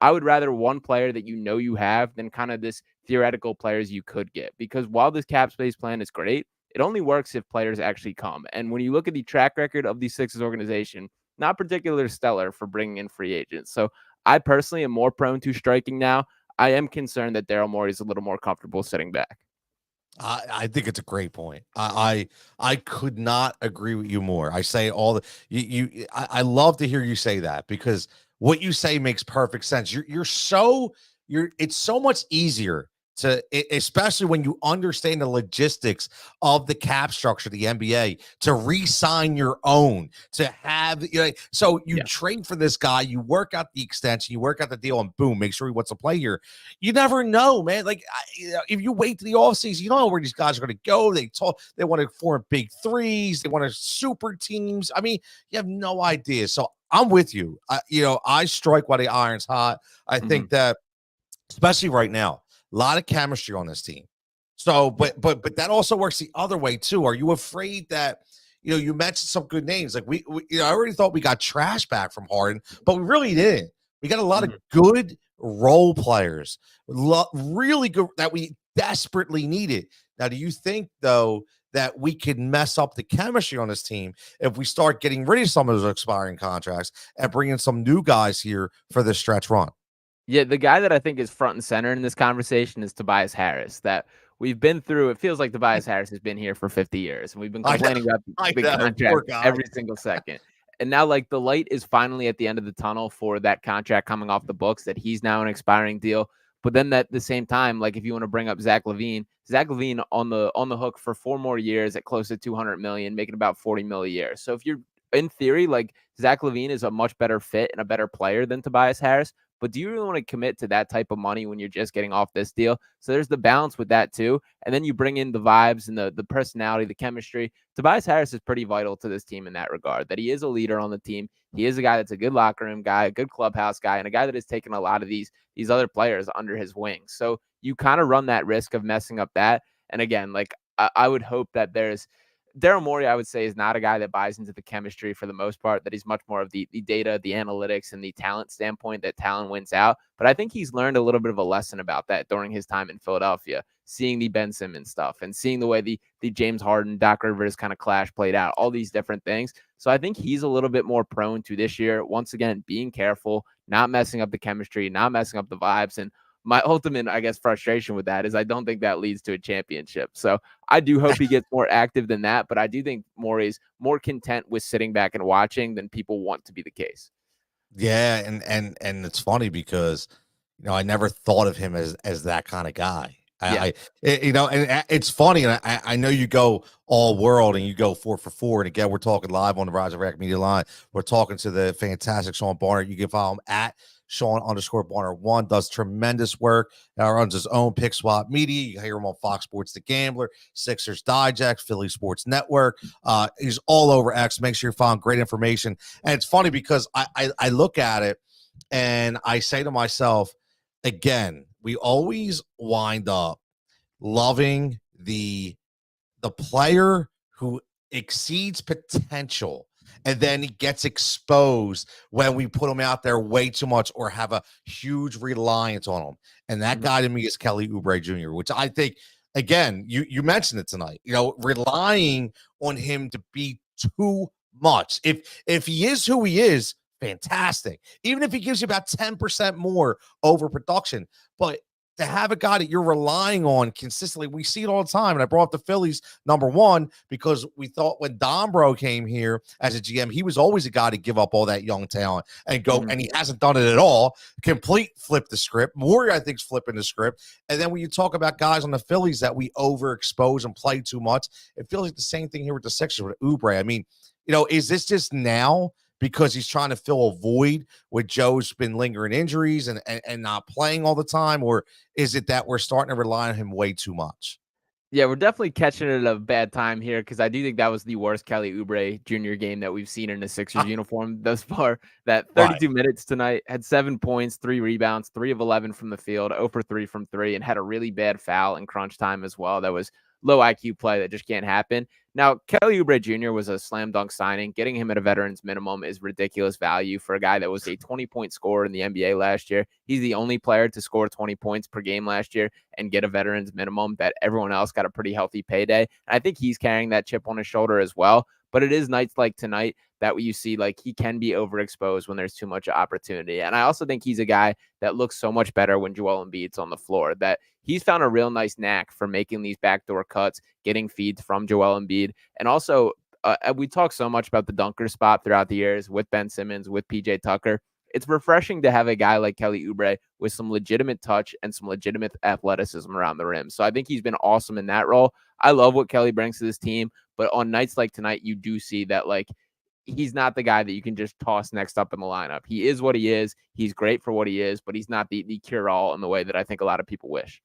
I would rather one player that you have than kind of this theoretical players you could get. Because while this cap space plan is great, it only works if players actually come. And when you look at the track record of the Sixers organization, not particularly stellar for bringing in free agents. So I personally am more prone to striking now. I am concerned that Daryl Morey is a little more comfortable sitting back. I think it's a great point. I could not agree with you more. I say all the I love to hear you say that, because what you say makes perfect sense. It's so much easier especially when you understand the logistics of the cap structure of the NBA, to re-sign your own, to have, so you trade for this guy, you work out the extension, you work out the deal, and boom, make sure he wants to play here. You never know, man. Like, if you wait to the offseason, you don't know where these guys are going to go. They want to form big threes, they want to super teams. I mean, you have no idea. So I'm with you. I strike while the iron's hot. I think that, especially right now, a lot of chemistry on this team. So, but that also works the other way too. Are you afraid that, you mentioned some good names? Like we I already thought we got trash back from Harden, but we really didn't. We got a lot of good role players, really good, that we desperately needed. Now, do you think though that we could mess up the chemistry on this team if we start getting rid of some of those expiring contracts and bringing some new guys here for this stretch run? Yeah, the guy that I think is front and center in this conversation is Tobias Harris. That we've been through. It feels like Tobias Harris has been here for 50 years, and we've been complaining about the big contract every single second. And now, like, the light is finally at the end of the tunnel for that contract coming off the books, that he's now an expiring deal. But then at the same time, like, if you want to bring up Zach LaVine on the hook for 4 more years at close to $200 million, making about $40 million a year. So if you're, in theory, like, Zach LaVine is a much better fit and a better player than Tobias Harris. But do you really want to commit to that type of money when you're just getting off this deal? So there's the balance with that too. And then you bring in the vibes and the personality, the chemistry. Tobias Harris is pretty vital to this team in that regard, that he is a leader on the team. He is a guy that's a good locker room guy, a good clubhouse guy, and a guy that has taken a lot of these other players under his wings. So you kind of run that risk of messing up that. And again, like, I would hope that there's Daryl Morey, I would say, is not a guy that buys into the chemistry for the most part, that he's much more of the data, the analytics, and the talent standpoint, that talent wins out. But I think he's learned a little bit of a lesson about that during his time in Philadelphia, seeing the Ben Simmons stuff and seeing the way the James Harden, Doc Rivers kind of clash played out, all these different things. So I think he's a little bit more prone to this year, once again, being careful, not messing up the chemistry, not messing up the vibes. And my ultimate, I guess, frustration with that is I don't think that leads to a championship. So I do hope he gets more active than that, but I do think Morey's more content with sitting back and watching than people want to be the case. Yeah, and it's funny because I never thought of him as that kind of guy. And it's funny, and I know you go all world and you go 4 for 4. And again, we're talking live on the Rise of Rack Media line. We're talking to the fantastic Sean Barnard. You can follow him at Sean_Barnard1, does tremendous work. Now runs his own Pick Swap Media. You can hear him on Fox Sports The Gambler, Sixers Digest, Philly Sports Network. He's all over X. Make sure you find great information. And it's funny because I look at it and I say to myself, again, we always wind up loving the player who exceeds potential, and then he gets exposed when we put him out there way too much or have a huge reliance on him. And that guy to me is Kelly Oubre Jr., which I think, again, you mentioned it tonight, relying on him to be too much. If he is who he is, fantastic. Even if he gives you about 10% more overproduction, but to have a guy that you're relying on consistently, we see it all the time. And I brought up the Phillies number one because we thought when Dombro came here as a GM, he was always a guy to give up all that young talent and go, and he hasn't done it at all. Complete flip the script. Morey, I think, is flipping the script. And then when you talk about guys on the Phillies that we overexpose and play too much, it feels like the same thing here with the Sixers with Oubre. I mean, is this just now because he's trying to fill a void with Joe's been lingering injuries and not playing all the time? Or is it that we're starting to rely on him way too much? Yeah, we're definitely catching it at a bad time here because I do think that was the worst Kelly Oubre Jr. game that we've seen in a Sixers uniform thus far. That 32 minutes tonight, had 7 points, 3 rebounds, 3 of 11 from the field, 0 for 3 from 3, and had a really bad foul in crunch time as well. That was low IQ play that just can't happen. Now, Kelly Oubre Jr. was a slam dunk signing. Getting him at a veteran's minimum is ridiculous value for a guy that was a 20-point scorer in the NBA last year. He's the only player to score 20 points per game last year and get a veteran's minimum. That everyone else got a pretty healthy payday. And I think he's carrying that chip on his shoulder as well. But it is nights like tonight that you see, like, he can be overexposed when there's too much opportunity. And I also think he's a guy that looks so much better when Joel Embiid's on the floor, that he's found a real nice knack for making these backdoor cuts, getting feeds from Joel Embiid. And also, we talk so much about the dunker spot throughout the years with Ben Simmons, with PJ Tucker. it's refreshing to have a guy like Kelly Oubre with some legitimate touch and some legitimate athleticism around the rim. So I think he's been awesome in that role. I love what Kelly brings to this team, but on nights like tonight, you do see that like he's not the guy that you can just toss next up in the lineup. He is what he is. He's great for what he is, but he's not the cure-all in the way that I think a lot of people wish.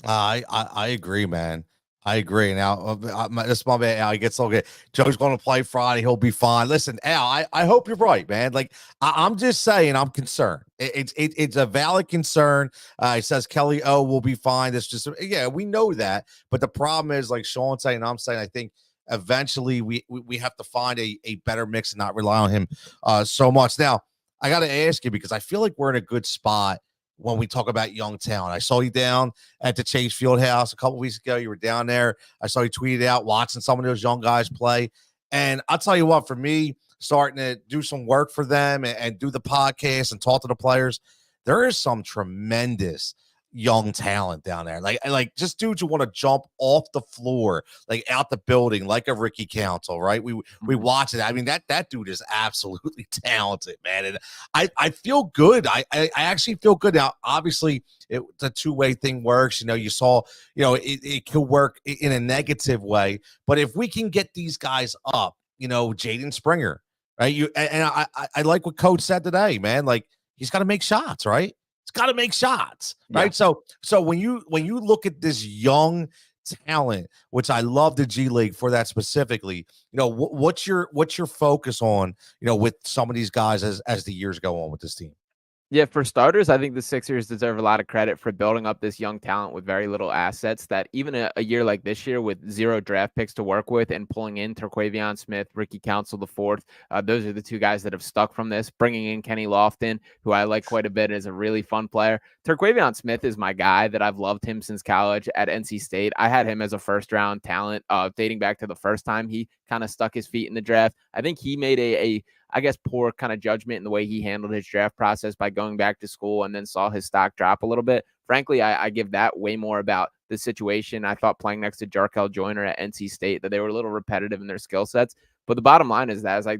I agree, man. I agree. Now, this my man Al. He gets so good. Joe's going to play Friday. He'll be fine. Listen, Al. I hope you're right, man. Like I'm just saying, I'm concerned. It's a valid concern. He says Kelly will be fine. It's just we know that, but the problem is, like Sean saying, I'm saying, I think eventually we have to find a better mix and not rely on him so much. Now, I got to ask you because I feel like we're in a good spot when we talk about young talent. I saw you down at the Chase Fieldhouse a couple weeks ago. You were down there. I saw you tweeted out watching some of those young guys play. And I'll tell you what, for me, starting to do some work for them and do the podcast and talk to the players, there is some tremendous young talent down there. Like just dudes who want to jump off the floor, like out the building, like a Ricky Council, right? We watch it. I mean, that dude is absolutely talented, man. And I feel good. I actually feel good. Now, obviously, the two-way thing works. You saw, it could work in a negative way. But if we can get these guys up, Jaden Springer, right? I like what Coach said today, man. Like, he's got to make shots, right? Got to make shots, right? Yeah. So when you look at this young talent, which I love the G League for that specifically, what's your focus on, with some of these guys as the years go on with this team? Yeah, for starters, I think the Sixers deserve a lot of credit for building up this young talent with very little assets that even a year like this year with 0 draft picks to work with and pulling in Terquavion Smith, Ricky Council IV, those are the two guys that have stuck from this. Bringing in Kenny Lofton, who I like quite a bit, is a really fun player. Terquavion Smith is my guy that I've loved him since college at NC State. I had him as a first-round talent dating back to the first time he kind of stuck his feet in the draft. I think he made a poor kind of judgment in the way he handled his draft process by going back to school and then saw his stock drop a little bit. Frankly, I give that way more about the situation. I thought playing next to Jarkel Joyner at NC State that they were a little repetitive in their skill sets. But the bottom line is that I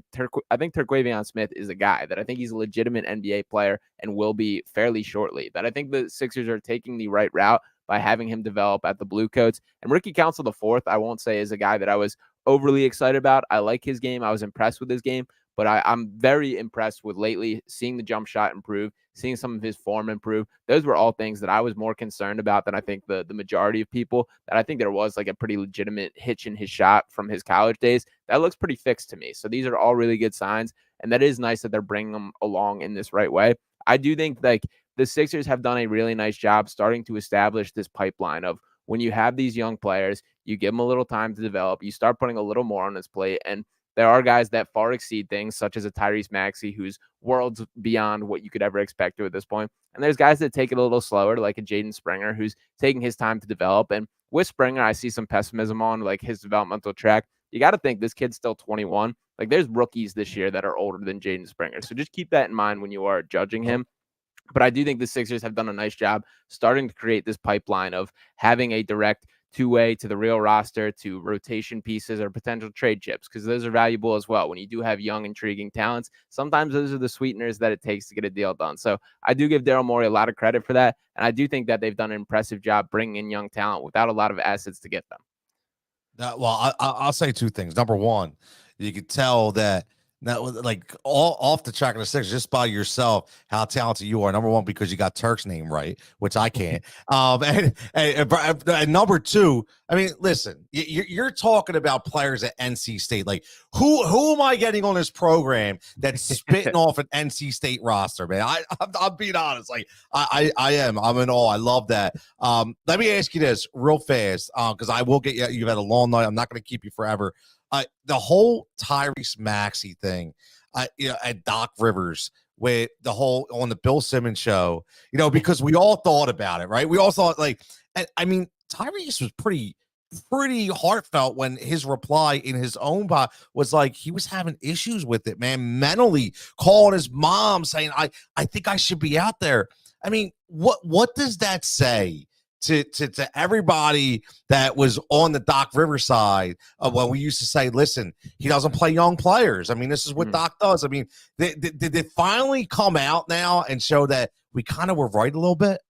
think Terquavion Smith is a guy that I think he's a legitimate NBA player and will be fairly shortly. That I think the Sixers are taking the right route by having him develop at the Bluecoats. And Ricky Council IV, I won't say is a guy that I was overly excited about. I like his game. I was impressed with his game. But I'm very impressed with lately seeing the jump shot improve, seeing some of his form improve. Those were all things that I was more concerned about than I think the majority of people. That I think there was like a pretty legitimate hitch in his shot from his college days. That looks pretty fixed to me. So these are all really good signs. And that is nice that they're bringing them along in this right way. I do think like the Sixers have done a really nice job starting to establish this pipeline of when you have these young players, you give them a little time to develop, you start putting a little more on this plate. And there are guys that far exceed things, such as a Tyrese Maxey, who's worlds beyond what you could ever expect to at this point. And there's guys that take it a little slower, like a Jaden Springer, who's taking his time to develop. And with Springer, I see some pessimism on like his developmental track. You got to think this kid's still 21. Like there's rookies this year that are older than Jaden Springer. So just keep that in mind when you are judging him. But I do think the Sixers have done a nice job starting to create this pipeline of having a direct two-way to the real roster, to rotation pieces or potential trade chips, because those are valuable as well. When you do have young, intriguing talents, sometimes those are the sweeteners that it takes to get a deal done. So I do give Daryl Morey a lot of credit for that. And I do think that they've done an impressive job bringing in young talent without a lot of assets to get them. Well, I'll say two things. Number one, you could tell that like all off the track of the Sixers just by yourself how talented you are. Number one, because you got Turk's name right, which I can't. And number two, I mean, listen, you're talking about players at NC State. Like who am I getting on this program that's spitting off an NC State roster, man? I'm being honest. Like I'm in awe. I love that. Let me ask you this real fast, because I will get you. You've had a long night. I'm not going to keep you forever. The whole Tyrese Maxey thing, at Doc Rivers with the whole on the Bill Simmons show, because we all thought about it, right? We all thought I mean, Tyrese was pretty heartfelt when his reply in his own body was like he was having issues with it, man, mentally, calling his mom saying, I think I should be out there. I mean, what does that say to everybody that was on the Doc Rivers side of when we used to say, listen, he doesn't play young players. I mean, this is what Doc does. I mean, did it finally come out now and show that we kind of were right a little bit?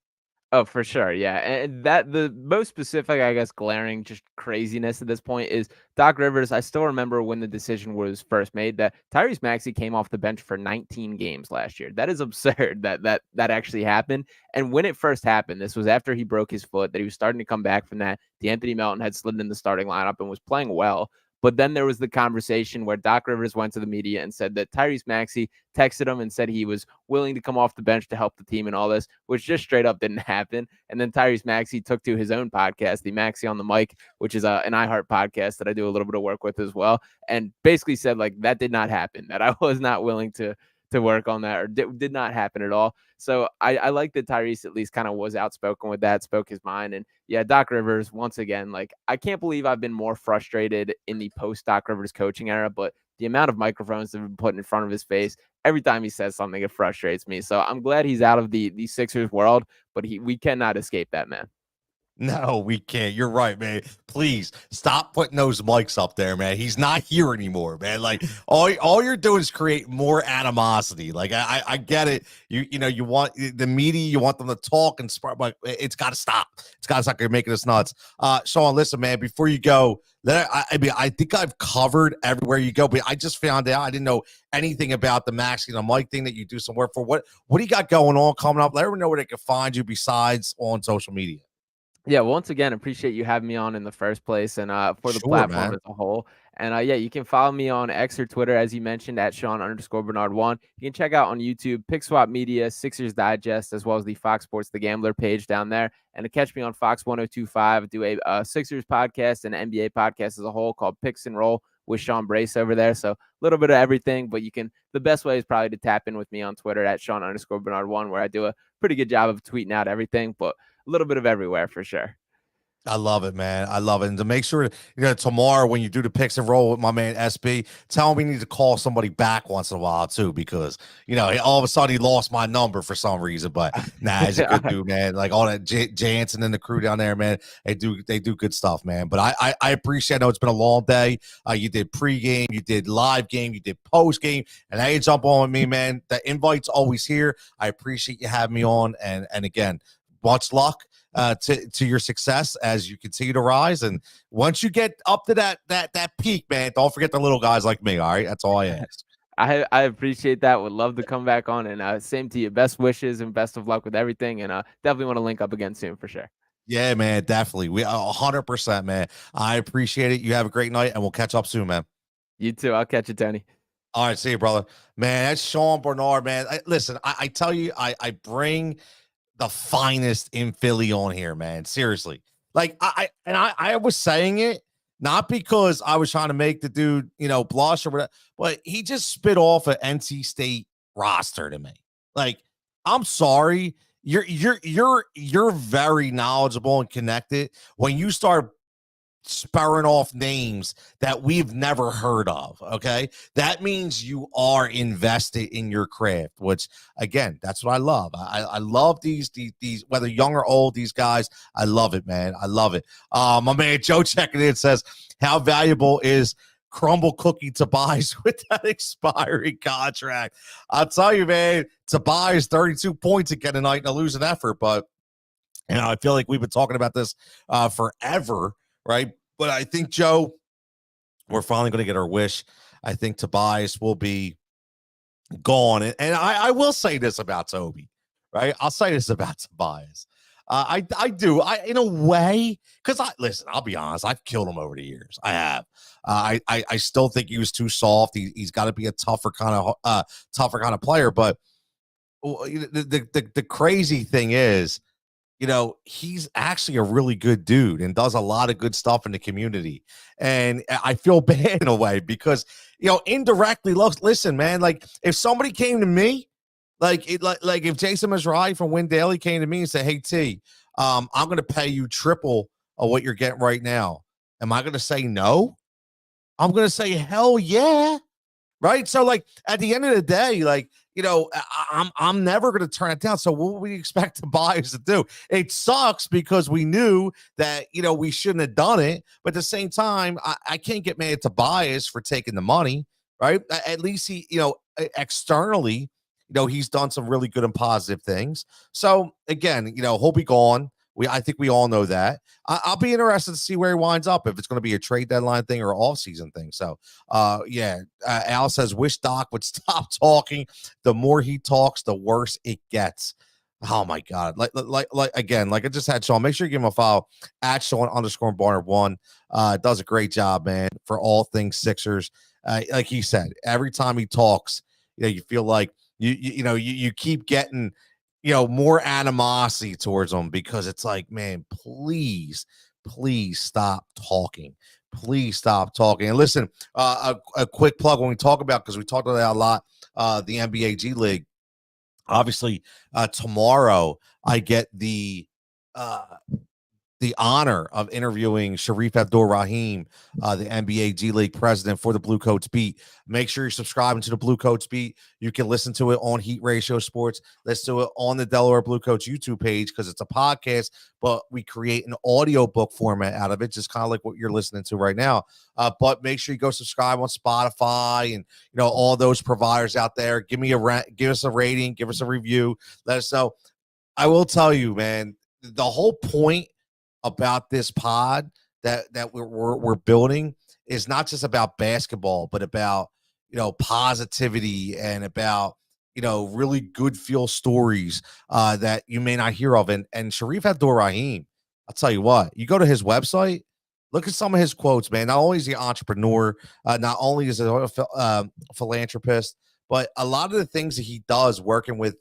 Oh, for sure. Yeah. And that the most specific, I guess, glaring just craziness at this point is Doc Rivers. I still remember when the decision was first made that Tyrese Maxey came off the bench for 19 games last year. That is absurd that actually happened. And when it first happened, this was after he broke his foot, that he was starting to come back from that. D'Anthony Melton had slid in the starting lineup and was playing well. But then there was the conversation where Doc Rivers went to the media and said that Tyrese Maxey texted him and said he was willing to come off the bench to help the team and all this, which just straight up didn't happen. And then Tyrese Maxey took to his own podcast, the Maxey on the Mic, which is an iHeart podcast that I do a little bit of work with as well, and basically said like that did not happen, that I was not willing to work on that, or did not happen at all. So I like that Tyrese at least kind of was outspoken with that, spoke his mind. And yeah, Doc Rivers, once again, like I can't believe I've been more frustrated in the post Doc Rivers coaching era, but the amount of microphones that have been put in front of his face, every time he says something, it frustrates me. So I'm glad he's out of the Sixers world, but we cannot escape that man. No, we can't. You're right, man. Please stop putting those mics up there, man. He's not here anymore, man. Like all you're doing is create more animosity. Like I get it. You want the media, you want them to talk and spark, but it's got to stop. It's got to stop. You're making us nuts. Sean, listen, man. Before you go, I mean, I think I've covered everywhere you go, but I just found out I didn't know anything about the Maxey and the mic thing that you do some work for. What do you got going on coming up? Let everyone know where they can find you besides on social media. Yeah, once again, appreciate you having me on in the first place and for the platform man. as a whole. And yeah, you can follow me on X or Twitter, as you mentioned, at Sean_Barnard1. You can check out on YouTube, Pick Swap Media, Sixers Digest, as well as the Fox Sports The Gambler page down there. And to catch me on Fox 1025, do a Sixers podcast and NBA podcast as a whole called Picks and Roll with Sean Brace over there. So a little bit of everything, but the best way is probably to tap in with me on Twitter at Sean_Barnard1, where I do a pretty good job of tweeting out everything, but a little bit of everywhere for sure. I love it, man. I love it. And to make sure, tomorrow when you do the picks and roll with my man SB, tell him we need to call somebody back once in a while too, because all of a sudden he lost my number for some reason. But nah, he's a good dude, man. Like all that Jansen and the crew down there, man. They do good stuff, man. But I appreciate. I know it's been a long day. You did pregame, you did live game, you did post game, and now you jump on with me, man. The invite's always here. I appreciate you having me on, and again, much luck to your success as you continue to rise. And once you get up to that peak, man, don't forget the little guys like me. All right, that's all I ask. I appreciate that. Would love to come back on, and same to you. Best wishes and best of luck with everything. And definitely want to link up again soon for sure. Yeah, man, definitely. We 100%, man. I appreciate it. You have a great night, and we'll catch up soon, man. You too. I'll catch you, Tony. All right, see you, brother. Man, that's Sean Barnard, man. Listen, I tell you, I bring the finest in Philly on here, man. Seriously. Like I was saying it not because I was trying to make the dude, blush or whatever, but he just spit off an NC State roster to me. Like, I'm sorry. You're very knowledgeable and connected. When you start spurring off names that we've never heard of, okay, that means you are invested in your craft, which again, that's what I love. I love these whether young or old, these guys. I love it, man. I love it. My man Joe checking in says, how valuable is Crumble Cookie Tobias with that expiring contract? I'll tell you, man, Tobias 32 points again tonight in a losing effort, but I feel like we've been talking about this forever. Right. But I think, Joe, we're finally going to get our wish. I think Tobias will be gone. And I will say this about Toby, right? I'll say this about Tobias. I do. In a way, because listen, I'll be honest, I've killed him over the years. I have. I still think he was too soft. He's got to be a tougher kind of player. But the crazy thing is, he's actually a really good dude and does a lot of good stuff in the community. And I feel bad in a way because, indirectly, listen, man, like if somebody came to me, like if Jason Mizrahi from Win Daily came to me and said, hey, T, I'm going to pay you triple of what you're getting right now. Am I going to say no? I'm going to say, hell yeah. Right. So like at the end of the day, like, I'm never going to turn it down. So what would we expect the buyers to do? It sucks because we knew that, we shouldn't have done it. But at the same time, I can't get mad at Tobias for taking the money, right? At least he, externally, he's done some really good and positive things. So again, he'll be gone. I think we all know that. I'll be interested to see where he winds up, if it's going to be a trade deadline thing or off-season thing. So, Al says, wish Doc would stop talking. The more he talks, the worse it gets. Oh my God! Like again, like I just had Sean. Make sure you give him a follow at Sean_Barnard1. Does a great job, man, for all things Sixers. Like he said, every time he talks, you feel like you keep getting more animosity towards them, because it's like, man, please stop talking. Please stop talking. And listen, a quick plug when we talk about, because we talked about that a lot, the NBA G League. Obviously, tomorrow I get the honor of interviewing Sharif Abdur-Rahim, the NBA G League president for the Blue Coats Beat. Make sure you're subscribing to the Blue Coats Beat. You can listen to it on Heat Ratio Sports. Listen to it on the Delaware Blue Coats YouTube page, because it's a podcast, but we create an audio book format out of it, just kind of like what you're listening to right now. But make sure you go subscribe on Spotify and all those providers out there. Give us a rating, give us a review, let us know. I will tell you, man, the whole point about this pod that we're building is not just about basketball, but about positivity, and about really good feel stories that you may not hear of. And Sharif Abdur-Rahim, I'll tell you what, you go to his website, look at some of his quotes, man. Not only is he an entrepreneur, not only is he a philanthropist, but a lot of the things that he does working with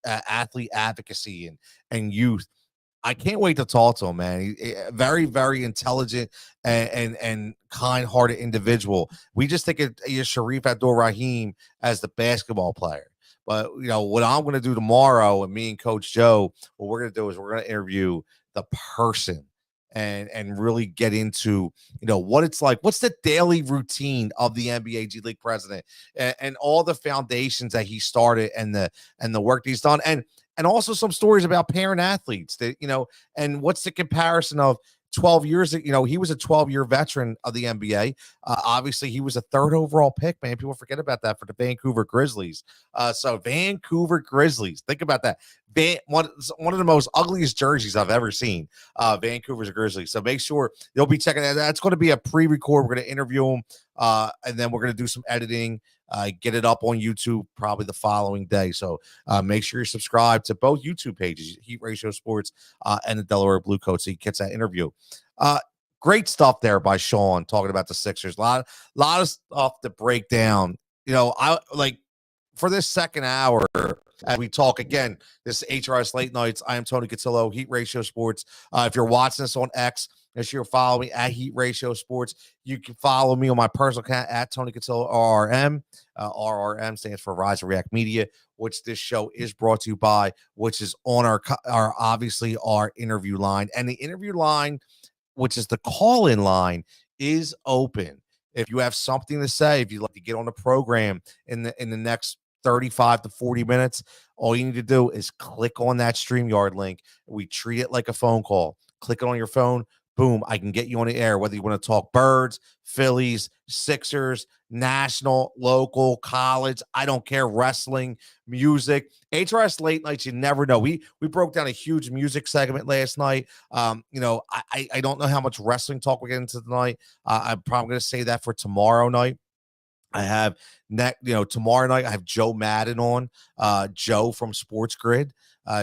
athlete advocacy and youth. I can't wait to talk to him, man. He's a very, very intelligent and kind-hearted individual. We just think of Sharif Abdur-Rahim as the basketball player. But, what I'm going to do tomorrow, and me and Coach Joe, what we're going to do is we're going to interview the person and really get into, what it's like. What's the daily routine of the NBA G League president, and all the foundations that he started, and the work that he's done. And also some stories about parent athletes that, and what's the comparison of 12 years, he was a 12-year veteran of the NBA. Obviously, he was a 3rd overall pick, man. People forget about that, for the Vancouver Grizzlies. So Vancouver Grizzlies, think about that. One of the most ugliest jerseys I've ever seen, Vancouver's Grizzlies. So make sure you'll be checking that. That's going to be a pre-record. We're going to interview him, and then we're going to do some editing. Get it up on YouTube probably the following day. So make sure you're subscribed to both YouTube pages, Heat Ratio Sports and the Delaware Blue Coats, so you get that interview. Great stuff there by Sean, talking about the Sixers. A lot of stuff to break down. I like, for this second hour, as we talk again, this is HRS Late Nights. I am Tony Cutillo, Heat Ratio Sports. If you're watching this on X, make sure you follow me at Heat Ratio Sports. You can follow me on my personal account at Tony Cutillo RRM. RRM stands for Rise and React Media, which this show is brought to you by, which is on our obviously our interview line. And the interview line, which is the call-in line, is open. If you have something to say, if you'd like to get on the program in the next 35 to 40 minutes, all you need to do is click on that StreamYard link. We treat it like a phone call. Click it on your phone. Boom, I can get you on the air, whether you want to talk Birds, Phillies, Sixers, national, local, college, I don't care, wrestling, music. HRS Late Nights, you never know. We broke down a huge music segment last night. I don't know how much wrestling talk we're getting into tonight. I'm probably going to say that for tomorrow night. I have tomorrow night I have Joe Madden on, Joe from Sports Grid.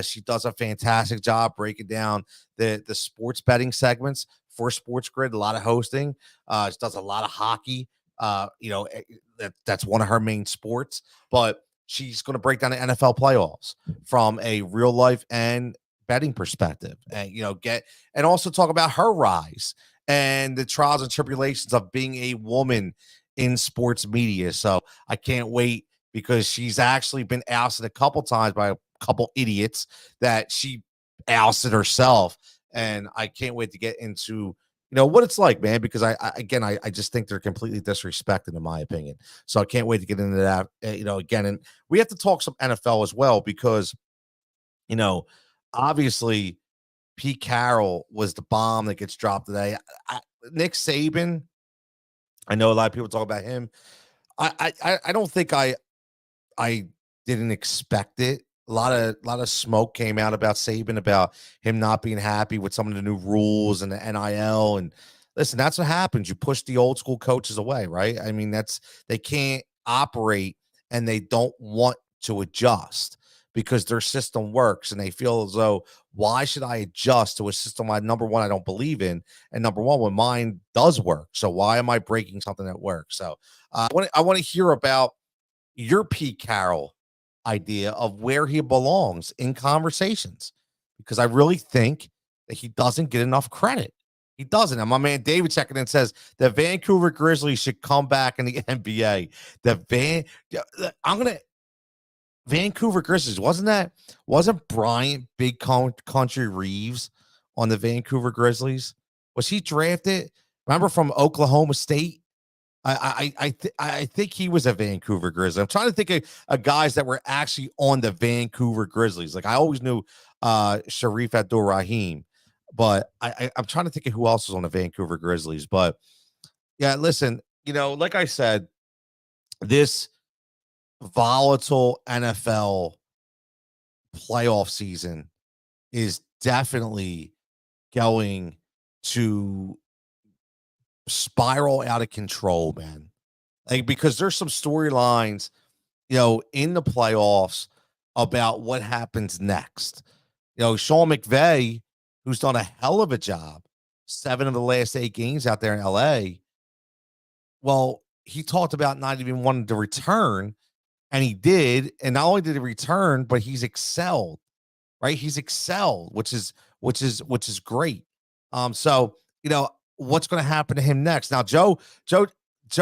She does a fantastic job breaking down the sports betting segments for Sports Grid. A lot of hosting. She does a lot of hockey. That's one of her main sports. But she's going to break down the NFL playoffs from a real life and betting perspective, and and also talk about her rise and the trials and tribulations of being a woman in sports media. So I can't wait, because she's actually been ousted a couple times by a couple idiots that she ousted herself. And I can't wait to get into what it's like, man, because I just think they're completely disrespected in my opinion. So I can't wait to get into that, again. And we have to talk some NFL as well because, obviously Pete Carroll was the bomb that gets dropped today. Nick Saban, I know a lot of people talk about him. I don't think I didn't expect it. A lot of smoke came out about Saban, about him not being happy with some of the new rules and the NIL. And listen, that's what happens. You push the old school coaches away, right? I mean, they can't operate and they don't want to adjust because their system works and they feel as though, why should I adjust to a system number one, I don't believe in, and number one, when mine does work. So why am I breaking something that works? So I want to hear about your Pete Carroll idea of where he belongs in conversations, because I really think that he doesn't get enough credit. He doesn't. And my man David checking in says the Vancouver Grizzlies should come back in the NBA. Vancouver Grizzlies, wasn't Bryant Big Country Reeves on the Vancouver Grizzlies? Was he drafted? Remember, from Oklahoma State? I think he was a Vancouver Grizzly. I'm trying to think of guys that were actually on the Vancouver Grizzlies. Like, I always knew Sharif Abdul-Rahim, but I'm trying to think of who else was on the Vancouver Grizzlies. But yeah, listen, like I said, this volatile NFL playoff season is definitely going to spiral out of control, man. Like, because there's some storylines, in the playoffs about what happens next. Sean McVay, who's done a hell of a job, 7 of the last 8 games out there in LA. Well, he talked about not even wanting to return, and he did. And not only did he return, but he's excelled, right? He's excelled, which is great. So, what's going to happen to him next? Now, Joe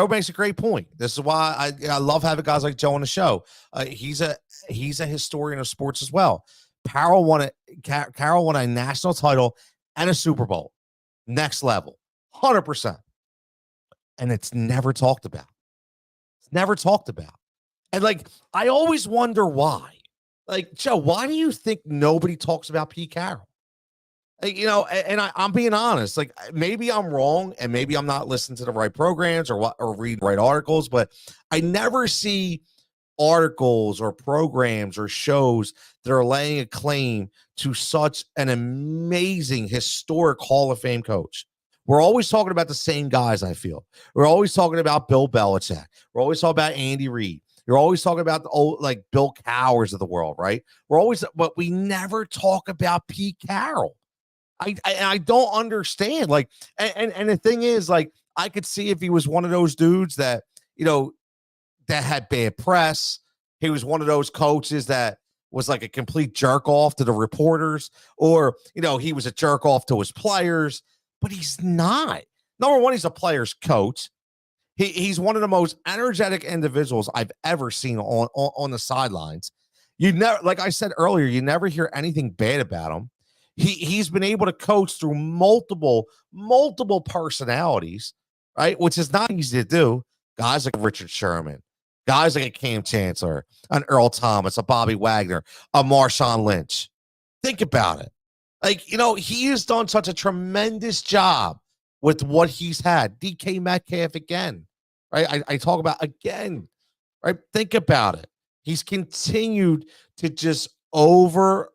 makes a great point. This is why I love having guys like Joe on the show. He's a historian of sports as well. Carroll won a national title and a Super Bowl, next level, 100%, and it's never talked about. It's never talked about, and like, I always wonder why. Like, Joe, why do you think nobody talks about Pete Carroll? And I'm being honest, like, maybe I'm wrong and maybe I'm not listening to the right programs or read the right articles, but I never see articles or programs or shows that are laying a claim to such an amazing, historic Hall of Fame coach. We're always talking about the same guys, I feel. We're always talking about Bill Belichick. We're always talking about Andy Reid. You're always talking about the old, like, Bill Cowers of the world, right? But we never talk about Pete Carroll. I don't understand. Like, and the thing is, like, I could see if he was one of those dudes that, that had bad press. He was one of those coaches that was like a complete jerk off to the reporters, or, he was a jerk off to his players, but he's not. Number one, he's a player's coach. He's one of the most energetic individuals I've ever seen on the sidelines. You never, like I said earlier, you never hear anything bad about him. He's been able to coach through multiple personalities, right? Which is not easy to do. Guys like Richard Sherman, guys like a Cam Chancellor, an Earl Thomas, a Bobby Wagner, a Marshawn Lynch. Think about it. Like, he has done such a tremendous job with what he's had. DK Metcalf again, right? I talk about again, right? Think about it. He's continued to just overload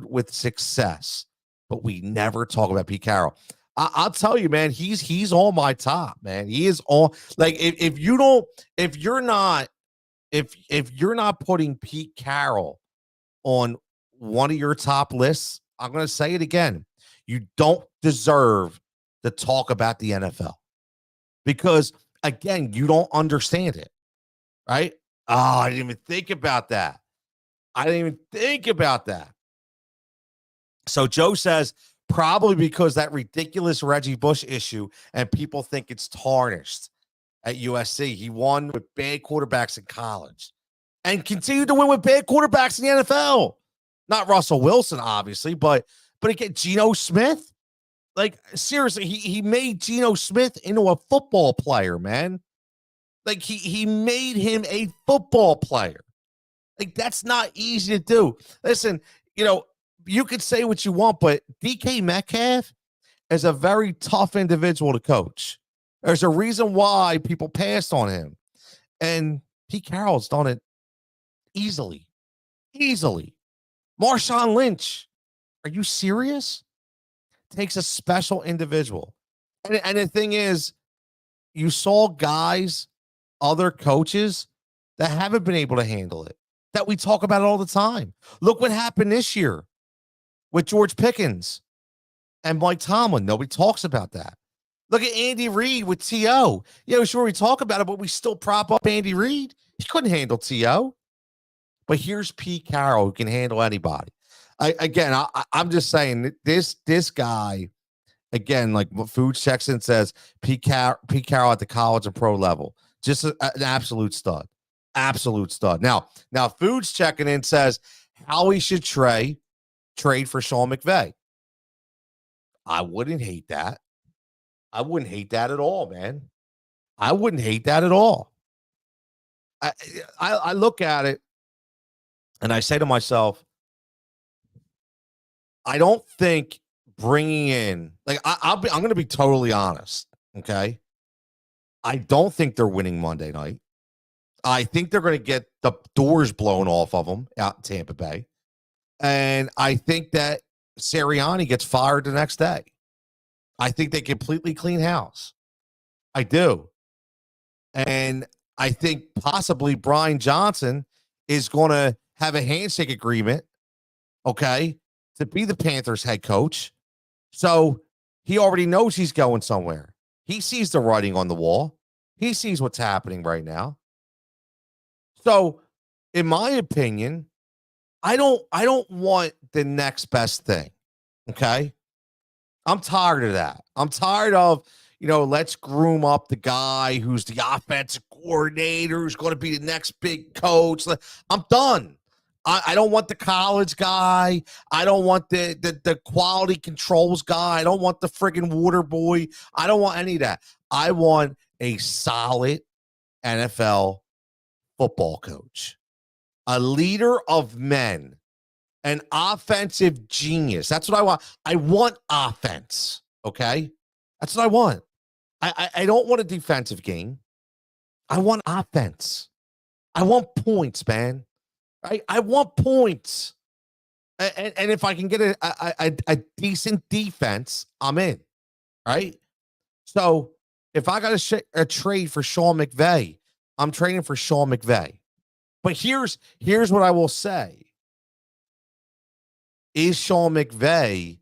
with success, but we never talk about Pete Carroll. I'll tell you, man, he's on my top, man. He is on, like, if you're not putting Pete Carroll on one of your top lists, I'm going to say it again. You don't deserve to talk about the NFL, because again, you don't understand it, right? Oh, I didn't even think about that. So Joe says probably because that ridiculous Reggie Bush issue and people think it's tarnished at USC. He won with bad quarterbacks in college and continued to win with bad quarterbacks in the NFL. Not Russell Wilson, obviously, but again, Geno Smith. Like, seriously, he made Geno Smith into a football player, man. Like, he made him a football player. Like, that's not easy to do. Listen, you could say what you want, but DK Metcalf is a very tough individual to coach. There's a reason why people passed on him. And Pete Carroll's done it easily. Easily. Marshawn Lynch. Are you serious? Takes a special individual. And the thing is, you saw guys, other coaches that haven't been able to handle it, that we talk about it all the time. Look what happened this year with George Pickens and Mike Tomlin. Nobody talks about that. Look at Andy Reid with T.O. Yeah, sure, we talk about it, but we still prop up Andy Reid. He couldn't handle T.O. But here's Pete Carroll, who can handle anybody. I'm just saying, this guy, again, like Food checks in says, Pete Carroll at the college and pro level. Just an absolute stud. Absolute stud. Now Food's checking in says how he should trade for Sean McVay. I wouldn't hate that. I wouldn't hate that at all, man. I wouldn't hate that at all. I look at it and I say to myself, I don't think bringing in, like, I'm going to be totally honest. Okay. I don't think they're winning Monday night. I think they're going to get the doors blown off of them out in Tampa Bay. And I think that Sirianni gets fired the next day. I think they completely clean house. I do. And I think possibly Brian Johnson is going to have a handshake agreement, okay, to be the Panthers head coach. So he already knows he's going somewhere. He sees the writing on the wall. He sees what's happening right now. So, in my opinion, I don't want the next best thing. Okay? I'm tired of that. I'm tired of, let's groom up the guy who's the offensive coordinator, who's going to be the next big coach. I'm done. I don't want the college guy. I don't want the quality controls guy. I don't want the friggin' water boy. I don't want any of that. I want a solid NFL football coach, a leader of men, an offensive genius. That's what I want. I want offense. Okay. That's what I want. I don't want a defensive game. I want offense. I want points, man. Right? I want points. And if I can get a decent defense, I'm in. Right? So if I got a trade for Sean McVay, I'm trading for Sean McVay. But here's what I will say. Is Sean McVay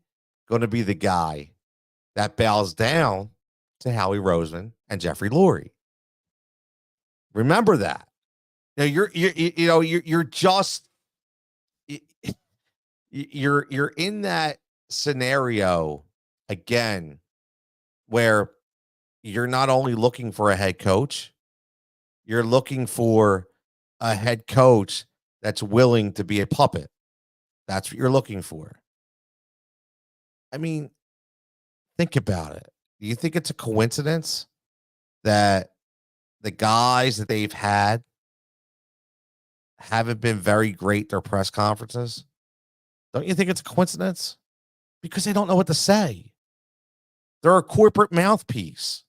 going to be the guy that bows down to Howie Roseman and Jeffrey Lurie? Remember that. Now you're in that scenario again where you're not only looking for a head coach, you're looking for a head coach that's willing to be a puppet. That's what you're looking for. I mean, think about it. Do you think it's a coincidence that the guys that they've had haven't been very great their press conferences? Don't you think it's a coincidence? Because they don't know what to say. They're a corporate mouthpiece.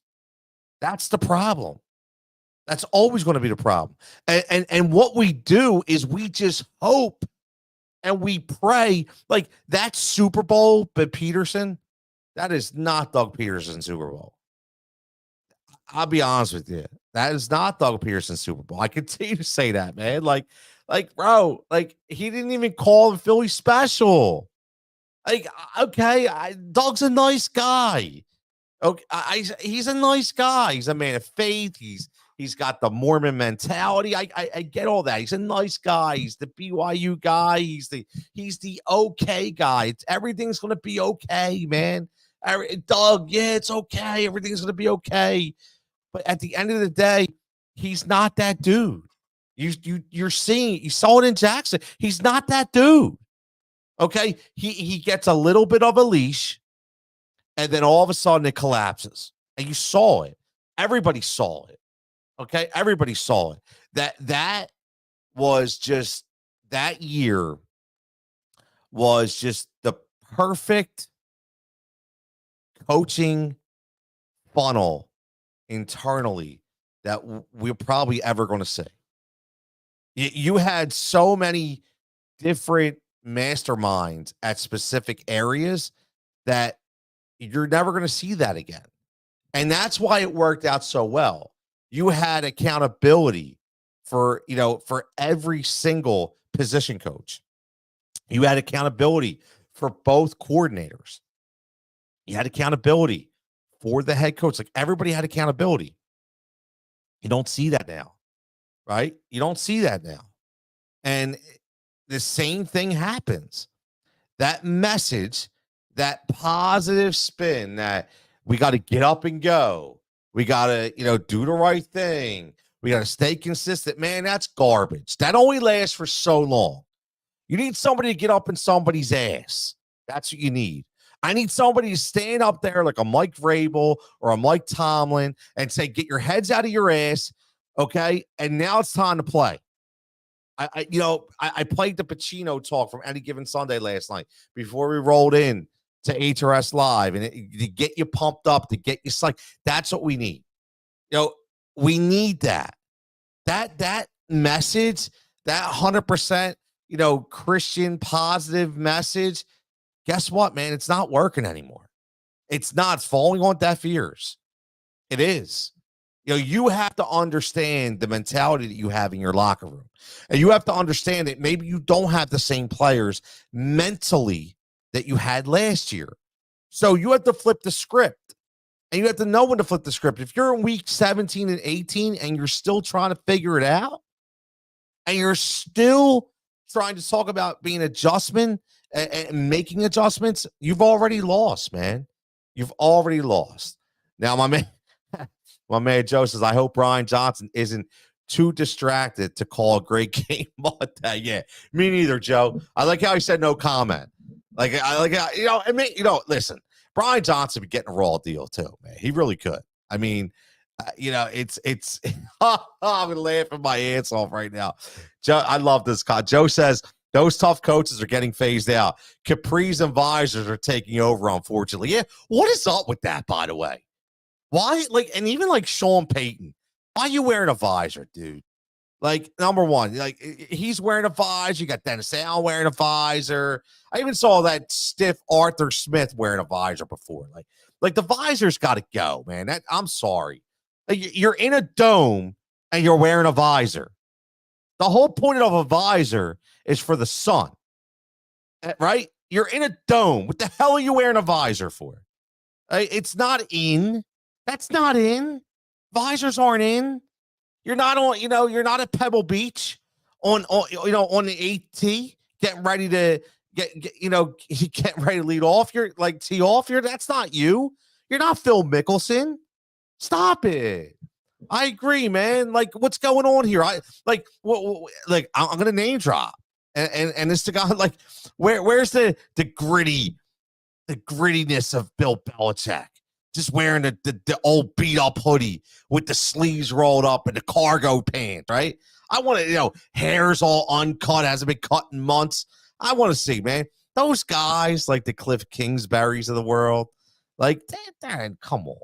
That's the problem. That's always going to be the problem. And what we do is we just hope and we pray. Like that Super Bowl, but Peterson, that is not Doug Peterson's Super Bowl. I'll be honest with you. That is not Doug Peterson's Super Bowl. I continue to say that, man. Like, bro, like he didn't even call the Philly special. Like, okay, Doug's a nice guy. Okay, he's a nice guy. He's a man of faith. He's got the Mormon mentality. I get all that. He's a nice guy. He's the BYU guy. He's the okay guy. Everything's gonna be okay, man. Doug, yeah, it's okay. Everything's gonna be okay. But at the end of the day, he's not that dude. You saw it in Jackson. He's not that dude. Okay, he gets a little bit of a leash, and then all of a sudden it collapses. And you saw it. Everybody saw it. Okay, everybody saw it. That was just that year was just the perfect coaching funnel internally that we're probably ever going to see. You had so many different masterminds at specific areas that you're never going to see that again. And that's why it worked out so well. You had accountability for every single position coach. You had accountability for both coordinators. You had accountability for the head coach. Like, everybody had accountability. You don't see that now, right? You don't see that now. And the same thing happens. That message, that positive spin that we got to get up and go. We got to, do the right thing. We got to stay consistent. Man, that's garbage. That only lasts for so long. You need somebody to get up in somebody's ass. That's what you need. I need somebody to stand up there like a Mike Vrabel or a Mike Tomlin and say, get your heads out of your ass, okay? And now it's time to play. I played the Pacino talk from Any Given Sunday last night before we rolled in to HRS Live, and to get you pumped up, to get you psyched. That's what we need. We need that. That message, that 100%, Christian positive message. Guess what, man? It's not working anymore. It's not. It's falling on deaf ears. It is. You have to understand the mentality that you have in your locker room. And you have to understand that maybe you don't have the same players mentally that you had last year. So you have to flip the script. And you have to know when to flip the script. If you're in week 17 and 18 and you're still trying to figure it out, and you're still trying to talk about being adjustment and making adjustments, you've already lost, man. You've already lost. Now, my man Joe says, I hope Brian Johnson isn't too distracted to call a great game Monday. Yeah, me neither, Joe. I like how he said no comment. I like how, listen, Brian Johnson would get a raw deal too, man. He really could. I mean, it's I'm laughing my ass off right now. Joe, I love this guy. Joe says those tough coaches are getting phased out. Capris and visors are taking over, unfortunately. Yeah, what is up with that, by the way? Why, and even Sean Payton, why are you wearing a visor, dude? Number one, he's wearing a visor. You got Dennis Allen wearing a visor. I even saw that stiff Arthur Smith wearing a visor before. The visor's got to go, man. I'm sorry. You're in a dome and you're wearing a visor. The whole point of a visor is for the sun, right? You're in a dome. What the hell are you wearing a visor for? It's not in. That's not in. Visors aren't in. You're not on, you're not at Pebble Beach on the AT getting ready to getting ready to lead off. You're tee off. That's not you. You're not Phil Mickelson. Stop it. I agree, man. What's going on here? I'm gonna name drop, and this guy where's the grittiness of Bill Belichick? Just wearing the old beat up hoodie with the sleeves rolled up and the cargo pants, right? I want to, hair's all uncut, hasn't been cut in months. I want to see, man, those guys like the Cliff Kingsburys of the world, come on,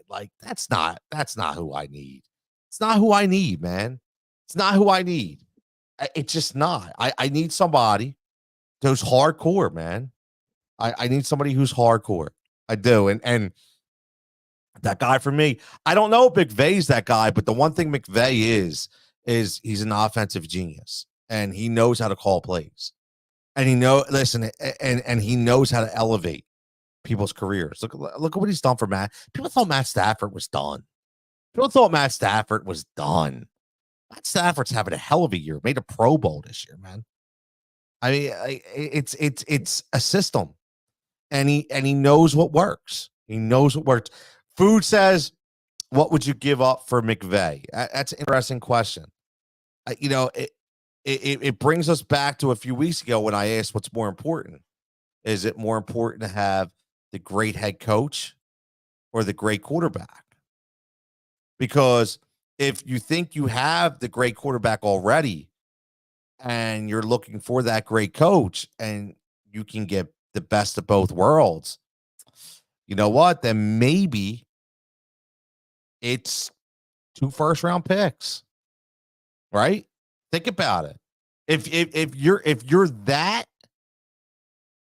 man. That's not who I need. It's not who I need, man. It's not who I need. It's just not. I need somebody who's hardcore, man. I need somebody who's hardcore. I do. And that guy for me, I don't know if McVay's that guy, but the one thing McVay is he's an offensive genius, and he knows how to call plays, and he knows how to elevate people's careers. Look at what he's done for Matt. People thought Matt Stafford was done. Matt Stafford's having a hell of a year. Made a Pro Bowl this year, man. I mean, it's a system, and he knows what works. He knows what works. Food says, what would you give up for McVay? That's an interesting question. It brings us back to a few weeks ago when I asked what's more important. Is it more important to have the great head coach or the great quarterback. Because if you think you have the great quarterback already and you're looking for that great coach and you can get the best of both worlds, you know what? Then maybe it's 2 first-round picks, right? Think about it. If you're that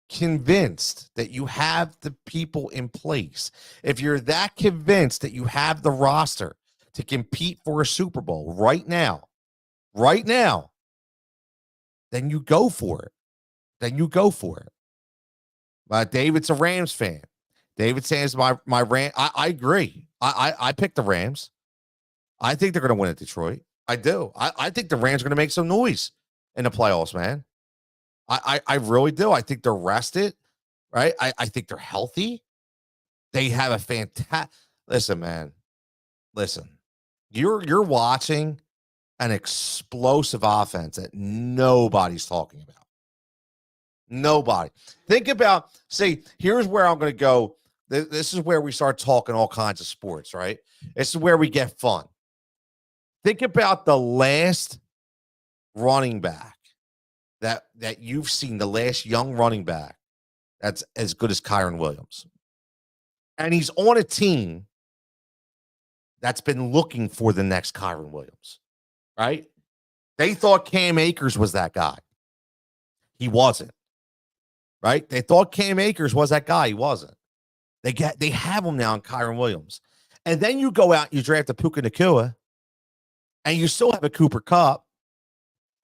convinced that you have the people in place, if you're that convinced that you have the roster to compete for a Super Bowl right now, then you go for it. David's a Rams fan. David says my Ram. I agree. I picked the Rams. I think they're going to win at Detroit. I do. I think the Rams are going to make some noise in the playoffs, man. I really do. I think they're rested, right? I think they're healthy. They have a fantastic. Listen, man. Listen, you're watching an explosive offense that nobody's talking about. Nobody. Think about, see, here's where I'm going to go. This is where we start talking all kinds of sports, right? This is where we get fun. Think about the last running back that you've seen, the last young running back that's as good as Kyron Williams. And he's on a team that's been looking for the next Kyron Williams, right? They thought Cam Akers was that guy. He wasn't, right? They thought Cam Akers was that guy. He wasn't. They have him now in Kyron Williams. And then you go out and you draft a Puka Nacua, and you still have a Cooper Kupp,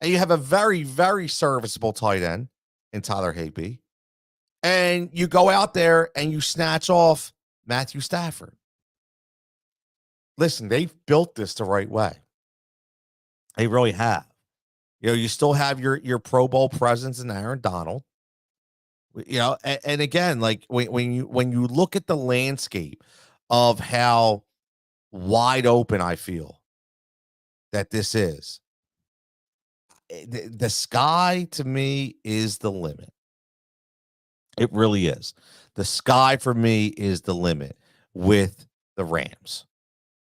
and you have a very, very serviceable tight end in Tyler Higbee. And you go out there and you snatch off Matthew Stafford. Listen, they've built this the right way. They really have. You know, you still have your Pro Bowl presence in Aaron Donald. You know, and again, like when you look at the landscape of how wide open I feel that this is, the sky to me is the limit. It really is. The sky for me is the limit with the Rams.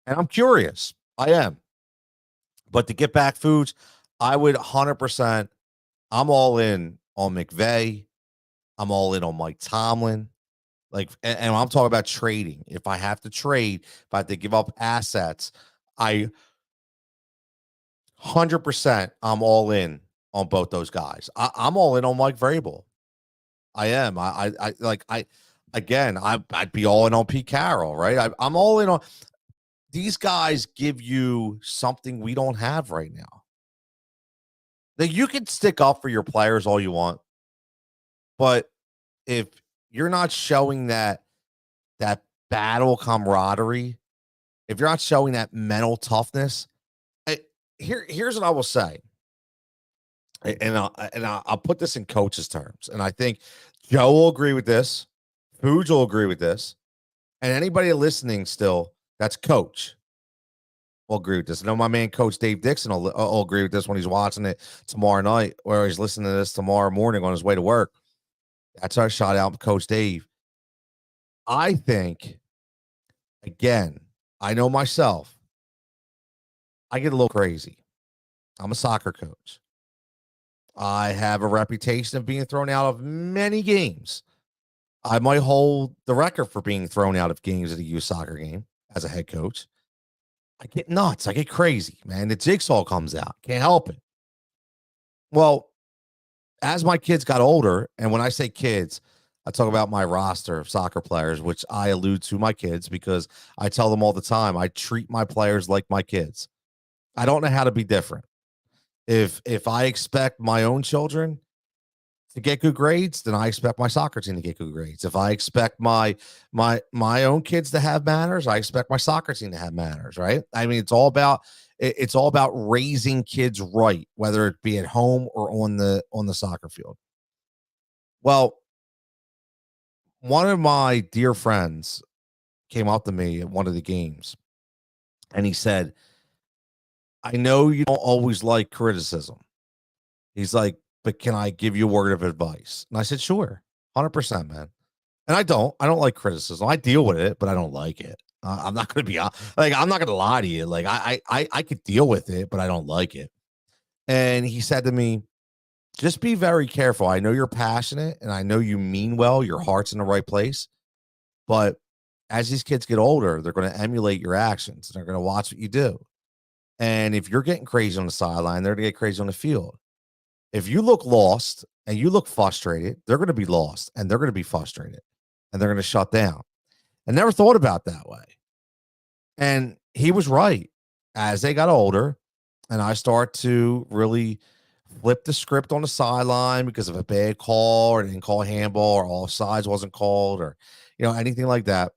And I'm curious. I am. But to get back foods, I would 100%. I'm all in on McVay. I'm all in on Mike Tomlin. Like, and I'm talking about trading. If I have to trade, if I have to give up assets, I 100%. I'm all in on both those guys. I'm all in on Mike Vrabel. I am. I'd be all in on Pete Carroll, right? I'm all in on these guys. Give you something we don't have right now. That you can stick up for your players all you want, but if you're not showing that battle camaraderie, if you're not showing that mental toughness, here's what I will say, and I'll put this in coaches' terms, and I think Joe will agree with this, Fuge will agree with this, and anybody listening still that's coach will agree with this. I know my man Coach Dave Dixon will agree with this when he's watching it tomorrow night, or he's listening to this tomorrow morning on his way to work. That's our shout out to Coach Dave. I think, again, I know myself, I get a little crazy. I'm a soccer coach. I have a reputation of being thrown out of many games. I might hold the record for being thrown out of games at a youth soccer game as a head coach. I get nuts. I get crazy, man. The jigsaw comes out. Can't help it. Well, as my kids got older, and when I say kids, I talk about my roster of soccer players, which I allude to my kids because I tell them all the time, I treat my players like my kids. I don't know how to be different. If I expect my own children to get good grades, then I expect my soccer team to get good grades. If I expect my own kids to have manners, I expect my soccer team to have manners, right? I mean, it's all about raising kids right, whether it be at home or on the soccer field. Well, one of my dear friends came up to me at one of the games, and he said, I know you don't always like criticism. He's like, but can I give you a word of advice? And I said, sure, 100%, man. And I don't like criticism. I deal with it, but I don't like it. I'm not going to be like, I'm not going to lie to you. Like I could deal with it, but I don't like it. And he said to me, just be very careful. I know you're passionate and I know you mean well. Your heart's in the right place. But as these kids get older, they're going to emulate your actions. They're going to watch what you do. And if you're getting crazy on the sideline, they're going to get crazy on the field. If you look lost and you look frustrated, they're going to be lost and they're going to be frustrated and they're going to shut down. I never thought about that way. And he was right. As they got older and I start to really flip the script on the sideline because of a bad call or didn't call a handball or offsides wasn't called or, anything like that,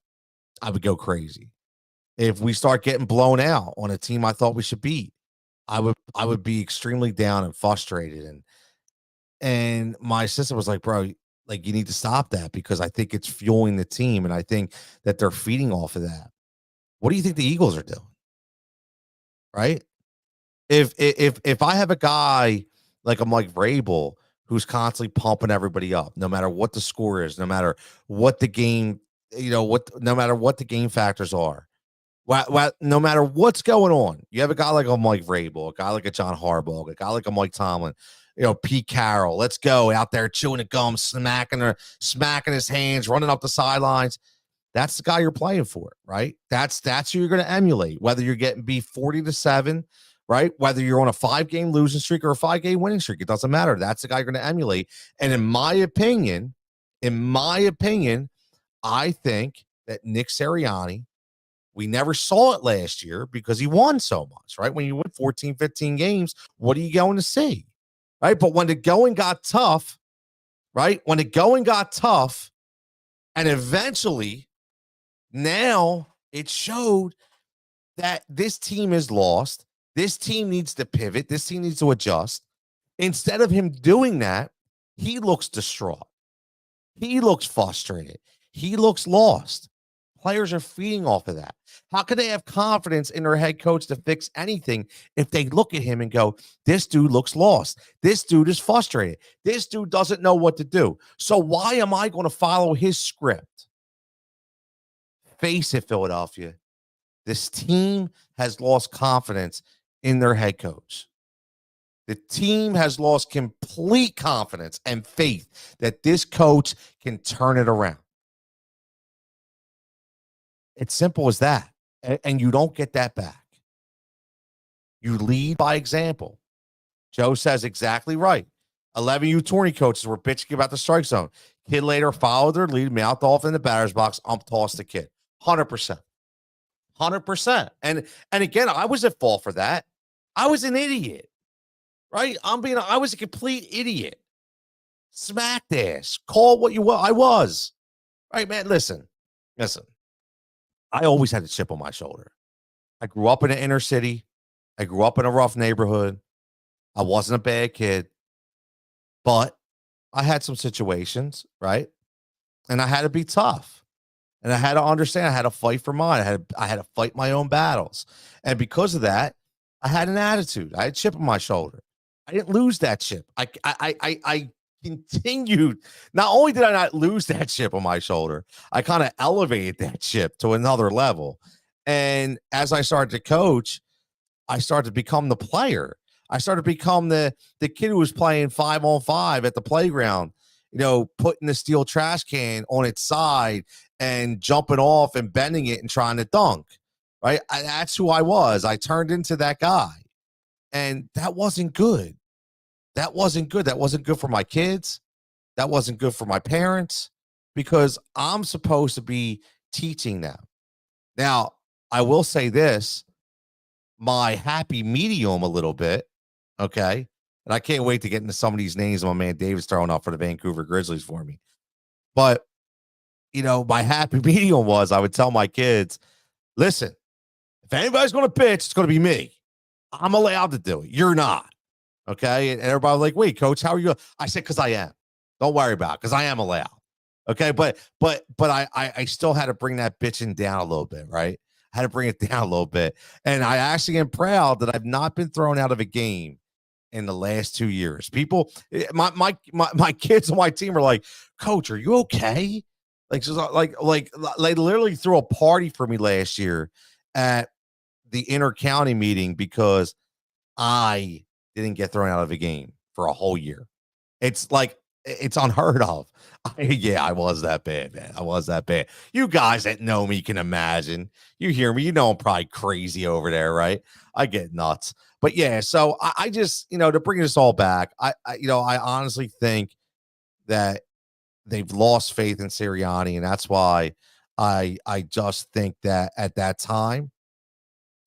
I would go crazy. If we start getting blown out on a team I thought we should beat, I would be extremely down and frustrated. And my assistant was like, bro, like you need to stop that because I think it's fueling the team. And I think that they're feeding off of that. What do you think the Eagles are doing? Right? If I have a guy like I'm like Vrabel who's constantly pumping everybody up, no matter what the score is, no matter what the game, no matter what the game factors are, no matter what's going on, you have a guy like a Mike Vrabel, a guy like a John Harbaugh, a guy like a Mike Tomlin, Pete Carroll. Let's go out there chewing the gum, smacking his hands, running up the sidelines. That's the guy you're playing for, right? That's who you're going to emulate, whether you're getting beat 40-7, right? Whether you're on a 5-game losing streak or a 5-game winning streak, it doesn't matter. That's the guy you're going to emulate. And in my opinion, I think that Nick Sirianni, we never saw it last year because he won so much, right? When you win 14, 15 games, what are you going to see? Right? But when the going got tough, right? When the going got tough, and eventually now it showed that this team is lost. This team needs to pivot. This team needs to adjust. Instead of him doing that, he looks distraught. He looks frustrated. He looks lost. Players are feeding off of that. How can they have confidence in their head coach to fix anything if they look at him and go, this dude looks lost. This dude is frustrated. This dude doesn't know what to do. So why am I going to follow his script? Face it, Philadelphia. This team has lost confidence in their head coach. The team has lost complete confidence and faith that this coach can turn it around. It's simple as that. And you don't get that back. You lead by example. Joe says exactly right. 11 Tony coaches were bitching about the strike zone. Kid later followed their lead, mouthed off in the batter's box, tossed the kid. 100%. 100%. And again, I was at fault for that. I was an idiot. Right? I was a complete idiot. Smacked ass. Call what you were. I was. Right, man. Listen. I always had a chip on my shoulder. I grew up in an inner city. I grew up in a rough neighborhood. I wasn't a bad kid, but I had some situations, right? And I had to be tough. And I had to understand I had to fight for mine. I had to fight my own battles. And because of that, I had an attitude. I had a chip on my shoulder. I didn't lose that chip. I continued. Not only did I not lose that chip on my shoulder, I kind of elevated that chip to another level. And as I started to coach, I started to become the player. I started to become the kid who was playing 5-on-5 at the playground, putting the steel trash can on its side and jumping off and bending it and trying to dunk, right? That's who I was. I turned into that guy. And that wasn't good. That wasn't good. That wasn't good for my kids. That wasn't good for my parents because I'm supposed to be teaching them. Now, I will say this, my happy medium a little bit, okay? And I can't wait to get into some of these names my man David's throwing up for the Vancouver Grizzlies for me. But, my happy medium was I would tell my kids, listen, if anybody's going to bitch, it's going to be me. I'm allowed to do it. You're not. Okay. And everybody was like, wait, coach, how are you? I said, because I am. Don't worry about it, because I am allowed. Okay. But I still had to bring that bitching down a little bit, right? I had to bring it down a little bit. And I actually am proud that I've not been thrown out of a game in the last 2 years. People, my kids on my team are like, coach, are you okay? Like, she's like they literally threw a party for me last year at the inter-county meeting because I didn't get thrown out of a game for a whole year. It's like it's unheard of. Yeah, I was that bad, man. I was that bad. You guys that know me can imagine. You hear me, you know I'm probably crazy over there, right? I get nuts. But yeah, so I just, to bring this all back, I honestly think that they've lost faith in Sirianni, and that's why I just think that at that time,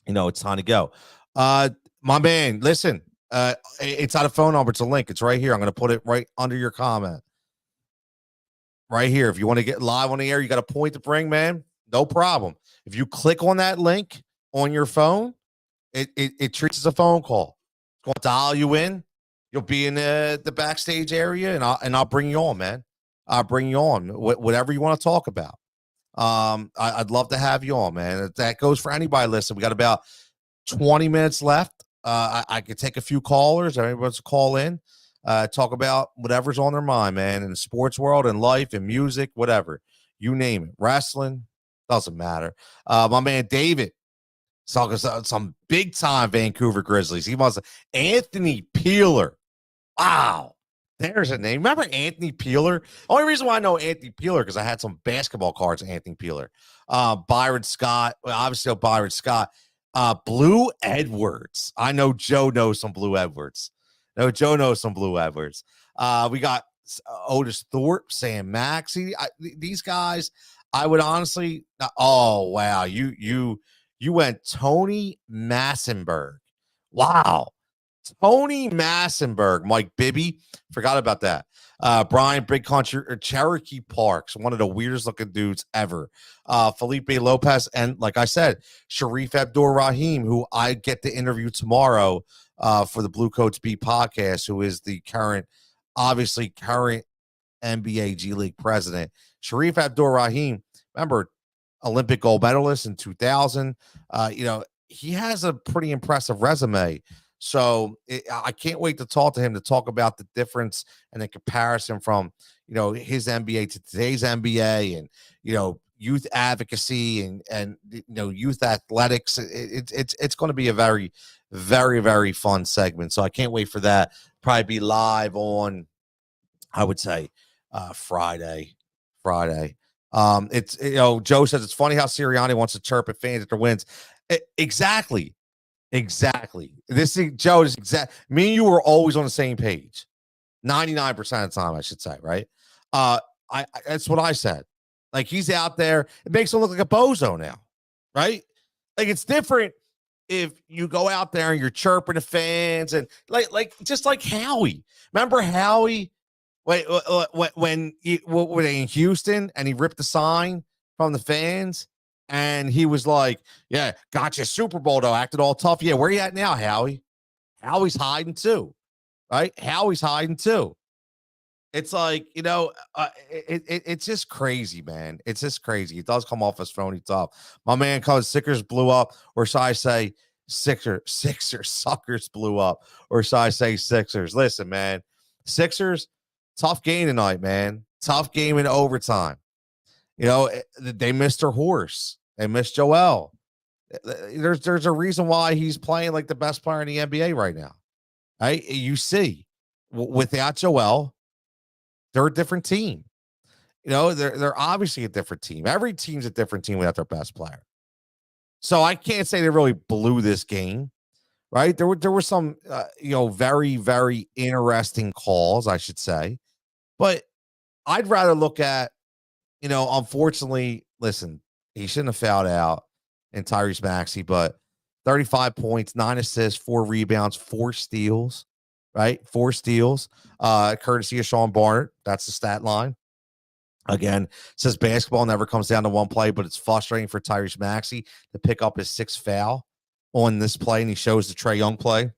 it's time to go. My man, listen, it's not a phone number, it's a link. It's right here. I'm going to put it right under your comment. Right here. If you want to get live on the air, you got a point to bring, man. No problem. If you click on that link on your phone, it treats as a phone call. It's going to dial you in. You'll be in the backstage area, and I'll bring you on, man. I'll bring you on. Whatever you want to talk about. I'd love to have you on, man. That goes for anybody. Listen, we got about 20 minutes left. I could take a few callers. Everybody wants to call in. Talk about whatever's on their mind, man, in the sports world, in life, in music, whatever. You name it. Wrestling, doesn't matter. My man David, talking some big time Vancouver Grizzlies. He wants Anthony Peeler. Wow. There's a name. Remember Anthony Peeler? Only reason why I know Anthony Peeler because I had some basketball cards of Anthony Peeler. Byron Scott. Well, obviously Byron Scott. Blue Edwards. I know Joe knows some Blue Edwards. No, Joe knows some Blue Edwards. We got Otis Thorpe, Sam Maxey. These guys, I would honestly. Oh wow, you went Tony Massenberg. Wow, Tony Massenberg, Mike Bibby. Forgot about that. Brian Big Country Cherokee Parks, one of the weirdest looking dudes ever. Felipe Lopez, and like I said, Sharif Abdur-Rahim, who I get to interview tomorrow for the Blue Coats Beat podcast, who is the current NBA G League president. Sharif Abdur-Rahim, remember, Olympic gold medalist in 2000. He has a pretty impressive resume. So I can't wait to talk to him to talk about the difference and the comparison from, his NBA to today's NBA and, youth advocacy and youth athletics. It's going to be a very, very, very fun segment. So I can't wait for that. Probably be live on, I would say, Friday. It's, Joe says it's funny how Sirianni wants to chirp at fans at their wins. Exactly. This is Joe is me and you were always on the same page. 99% of the time, I should say, right? That's what I said. Like, he's out there, it makes him look like a bozo now, right? Like, it's different if you go out there and you're chirping the fans and like just like Howie. Remember Howie when were they in Houston and he ripped the sign from the fans? And he was like, yeah, got you Super Bowl, though. Acted all tough. Yeah, where you at now, Howie? Howie's hiding, too. Right? Howie's hiding, too. It's like, it's just crazy, man. It's just crazy. It does come off as phony tough. My man calls Sixers blew up, or should I say Sixers suckers blew up, or should I say Sixers? Listen, man. Sixers, tough game tonight, man. Tough game in overtime. They missed their horse. They missed Joel. There's a reason why he's playing like the best player in the NBA right now. Right? You see, without Joel, they're a different team. They're obviously a different team. Every team's a different team without their best player. So I can't say they really blew this game. Right? There were some very, very interesting calls, I should say. But I'd rather look at, unfortunately, listen, he shouldn't have fouled out in Tyrese Maxey, but 35 points, 9 assists, 4 rebounds, 4 steals, right? 4 steals, courtesy of Sean Barnard. That's the stat line. Again, says basketball never comes down to one play, but it's frustrating for Tyrese Maxey to pick up his 6th foul on this play, and he shows the Trae Young play.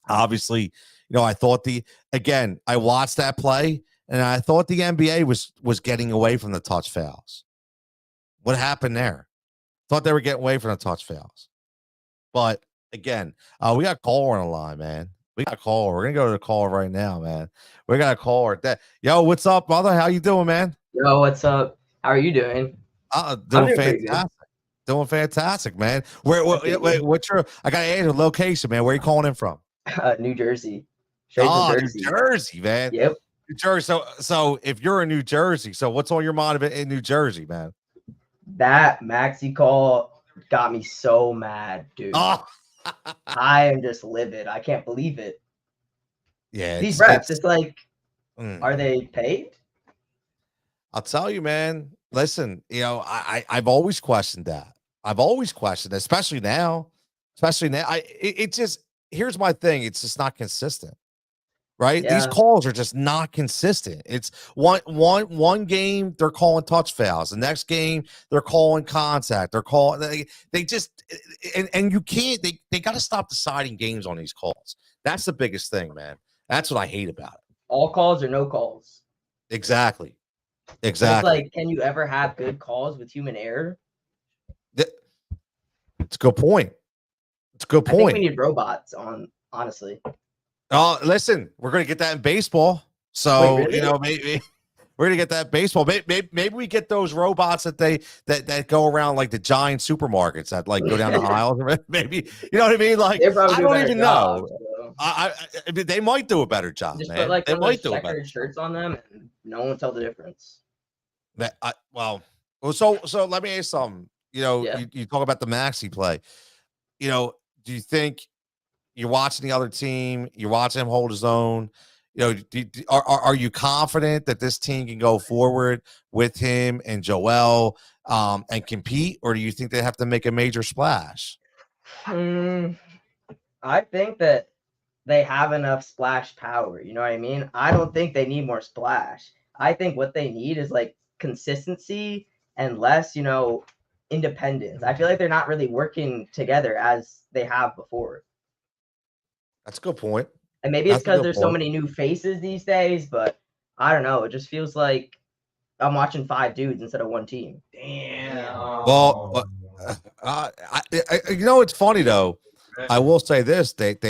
Obviously, I thought I watched that play, and I thought the NBA was getting away from the touch fouls. What happened there? Thought they were getting away from the touch fouls. But again, we got a caller on the line, man. We got a caller. We're gonna go to the caller right now, man. We got a caller. Yo, what's up, mother? How you doing, man? Yo, what's up? How are you doing? I'm Doing doing pretty good. fantastic. Doing fantastic, man. Wait, what's your? I got to ask your location, man. Where you calling in from? New Jersey. Straight from Oh, New Jersey. Jersey, man. Yep. New Jersey. So if you're in New Jersey, so what's on your mind in New Jersey, man? That Maxey call got me so mad, dude. Oh, I am just livid. I can't believe it. yeah. These refs, it's like, Mm. are they paid? I'll tell you, man. Listen, I've always questioned that. I've always questioned, especially now. It just here's my thing. It's just not consistent, right? These Yeah. calls are just not consistent. It's one game they're calling touch fouls. The next game they're calling contact. They're calling they just and you can't. They got to stop deciding games on these calls. That's the biggest thing, man. That's what I hate about it. All calls or no calls? Exactly. It's like, can you ever have good calls with human error? It's a good point. It's a good point. I think we need robots honestly. Oh, listen, we're going to get that in baseball. So, Wait, really? Maybe we're going to get that in baseball. Maybe we get those robots that go around like the giant supermarkets that like go down the aisles. Maybe, you know what I mean? Like, I don't even know. I mean, they might do a better job, just man. put like they one of might those do a better checkered shirts on them and no one will tell the difference. So let me ask you something. You talk about the Maxey play. Do you think you're watching the other team, you're watching him hold his own? Are you confident that this team can go forward with him and Joel and compete, or do you think they have to make a major splash? I think that they have enough splash power. You know what I mean? I don't think they need more splash. I think what they need is like consistency and less, independence. I feel like they're not really working together as they have before. That's a good point. And maybe it's because there's so many new faces these days, but I don't know. It just feels like I'm watching 5 dudes instead of one team. Damn. Well, it's funny though. I will say this: they've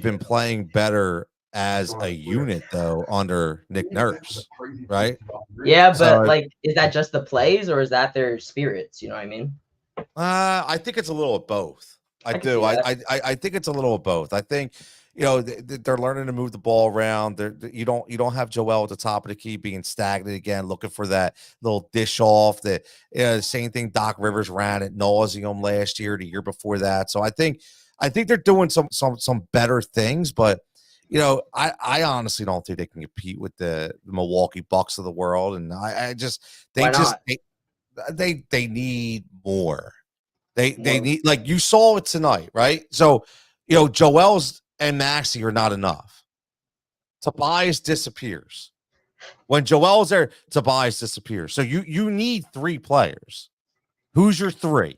been playing better as a unit though under Nick Nurse, right? Yeah, but is that just the plays or is that their spirits? You know what I mean? I think it's a little of both. I do. I think it's a little of both. I think they're learning to move the ball around. You don't have Joel at the top of the key being stagnant again, looking for that little dish off. Same thing Doc Rivers ran at nauseum last year, the year before that. So I think they're doing some better things, but I honestly don't think they can compete with the Milwaukee Bucks of the world. And they need more. They need, like you saw it tonight, right? So, Joel's and Maxey are not enough. Tobias disappears. When Joel's there, Tobias disappears. So you need 3 players. Who's your 3?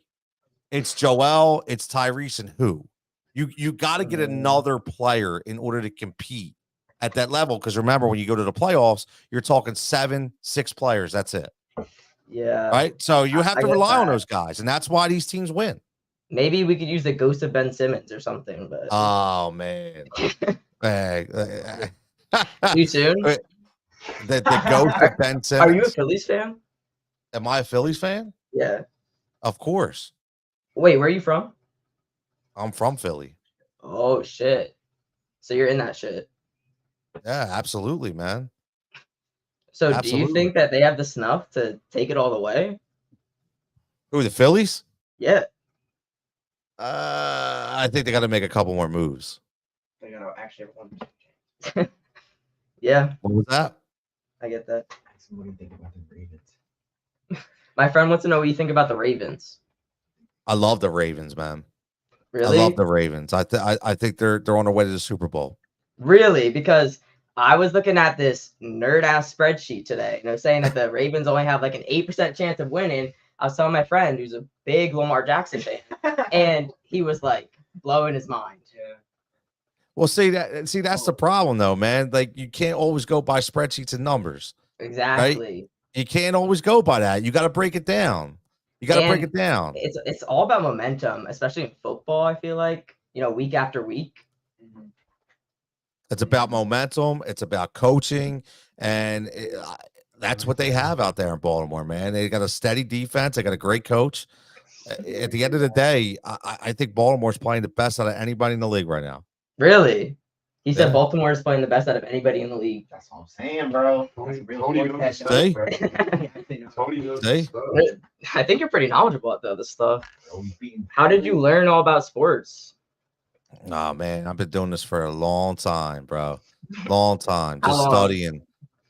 It's Joel, it's Tyrese, and who? You got to get another player in order to compete at that level. Because remember, when you go to the playoffs, you're talking 6 players. That's it. Yeah. Right. So you have to rely on those guys, and that's why these teams win. Maybe we could use the ghost of Ben Simmons or something. But oh man, too soon. The ghost of Ben Simmons. Are you a Phillies fan? Am I a Phillies fan? Yeah. Of course. Wait, where are you from? I'm from Philly. Oh shit! So you're in that shit. Yeah, absolutely, man. So do you think that they have the snuff to take it all the way? Who, the Phillies? Yeah. I think they got to make a couple more moves. They got to actually have 1%. Yeah. What was that? I get that. What do you think about the Ravens? My friend wants to know what you think about the Ravens. I love the Ravens, man. Really? I love the Ravens. I think they're on their way to the Super Bowl. Really? Because I was looking at this nerd ass spreadsheet today, saying that the Ravens only have like an 8% chance of winning. I was telling my friend who's a big Lamar Jackson fan, and he was like blowing his mind. Yeah. Well, that's the problem though, man. Like you can't always go by spreadsheets and numbers. Exactly. Right? You can't always go by that. You got to break it down. Break it down. It's all about momentum, especially in football. I feel like week after week. It's about momentum. It's about coaching, and That's what they have out there in Baltimore, man. They got a steady defense. They got a great coach. At the end of the day, I think Baltimore's playing the best out of anybody in the league right now. Really? He said Yeah. Baltimore is playing the best out of anybody in the league. That's what I'm saying, bro. Tony That's knows See? stuff, bro. Tony knows See? stuff. I think you're pretty knowledgeable about the other stuff. Always beating. How did you learn all about sports? Nah, man, I've been doing this for a long time, bro. Long time. How Just long? studying,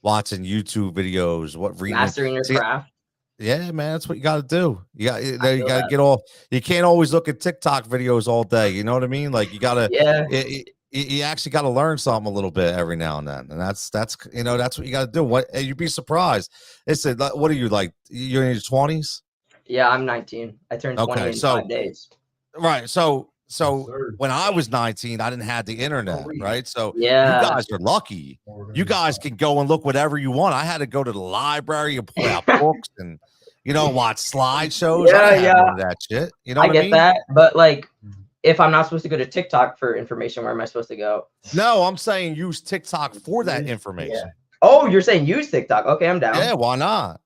watching YouTube videos, reading. Mastering your See, craft? yeah, man, that's what you got to do. You got feel you got to that. get off. You can't always look at TikTok videos all day. You know what I mean? Like you got to. Yeah. You actually got to learn something a little bit every now and then, and that's that's what you got to do. What you'd be surprised. It's what are you like? You're in your 20s, Yeah, I'm 19. I turned 20 Okay, in so- 5 days. right? So Sir. when I was 19, I didn't have the internet, right? So Yeah. you guys are lucky. You guys can go and look whatever you want. I had to go to the library and pull out books and watch slideshows. I didn't have none of that shit. You know I what get I mean? that, but like, if I'm not supposed to go to TikTok for information, where am I supposed to go? No, I'm saying use TikTok for that information. Oh, you're saying use TikTok? Okay, I'm down. Yeah, why not?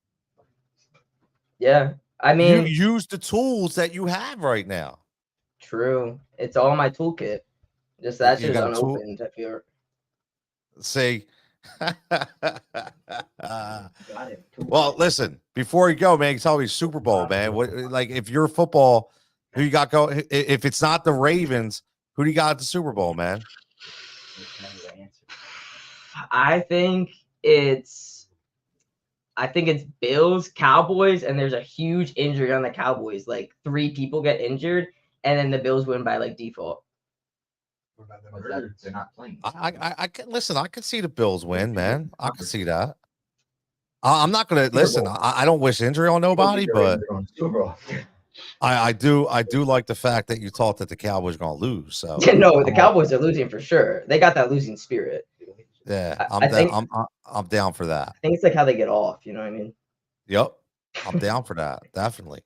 Yeah, I mean, You use the tools that you have right now. true. It's all in my toolkit. Just that You shit is got a tool- unopened. I feel. See. Got it. Well, listen, before you go, man, tell me Super Bowl, man. What, like, if you're football, who you got going? If it's not the Ravens, who do you got at the Super Bowl, man? I think it's Bills, Cowboys, and there's a huge injury on the Cowboys. Like 3 people get injured, and then the Bills win by like default. What about them But birds? they're not playing. I can listen. I can see the Bills win, man. I can see that. I'm not gonna listen. I don't wish injury on nobody, but I do like the fact that you thought that the Cowboys were gonna lose. So No, the Cowboys are losing for sure. They got that losing spirit. yeah, I think- I'm down for that. I think it's like how they get off. You know what I mean? Yep, I'm down for that. Definitely.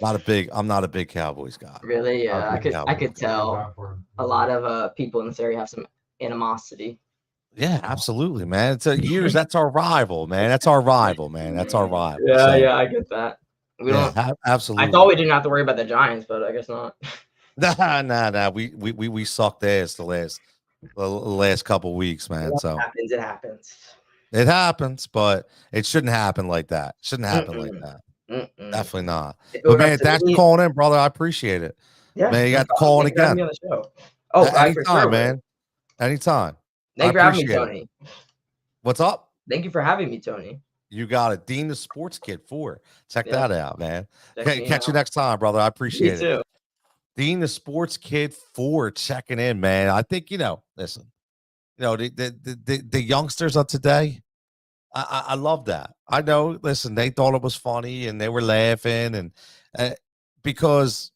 I'm not a big Cowboys guy. Really? Yeah, I big could Cowboys. tell a lot of people in this area have some animosity. Yeah, absolutely, man. It's years. That's our rival, man. That's our rival, man. That's our rival. Yeah, So, yeah, I get that. We don't. absolutely. I thought we didn't have to worry about the Giants, but I guess not. Nah. We sucked ass the last couple weeks, man. So It happens. it happens, but it shouldn't happen like that. Shouldn't happen like Mm-mm. that. Mm-mm. Definitely not. If it But were man, up to thanks for me- calling in, brother. I appreciate it. Yeah, Man, you got to no call in problem. Thanks for having again. me on the show. Oh, I for Anytime, sure, man. Anytime. Thank you I for having me, appreciate it. Tony. What's up? Thank you for having me, Tony. You got it. Dean the Sports Kid 4. Check Yeah. that out, man. Check Okay, me catch you out. next time, brother. I You appreciate it. too. Dean the Sports Kid 4 checking in, man. I think, listen, the youngsters of today, I love that. I know, listen, they thought it was funny and they were laughing and because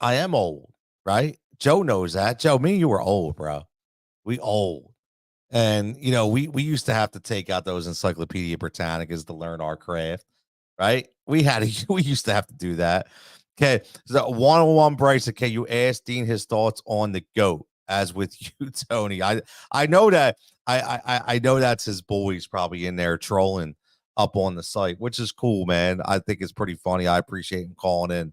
I am old, right? Joe knows that. Joe, me and you were old, bro. We old. And, we used to have to take out those Encyclopedia Britannicas to learn our craft, right? We used to have to do that. Okay, so one-on-one Bryce. Okay, you asked Dean his thoughts on the GOAT, as with you, Tony. I know that I know that's his boys probably in there trolling up on the site, which is cool, man. I think it's pretty funny. I appreciate him calling in,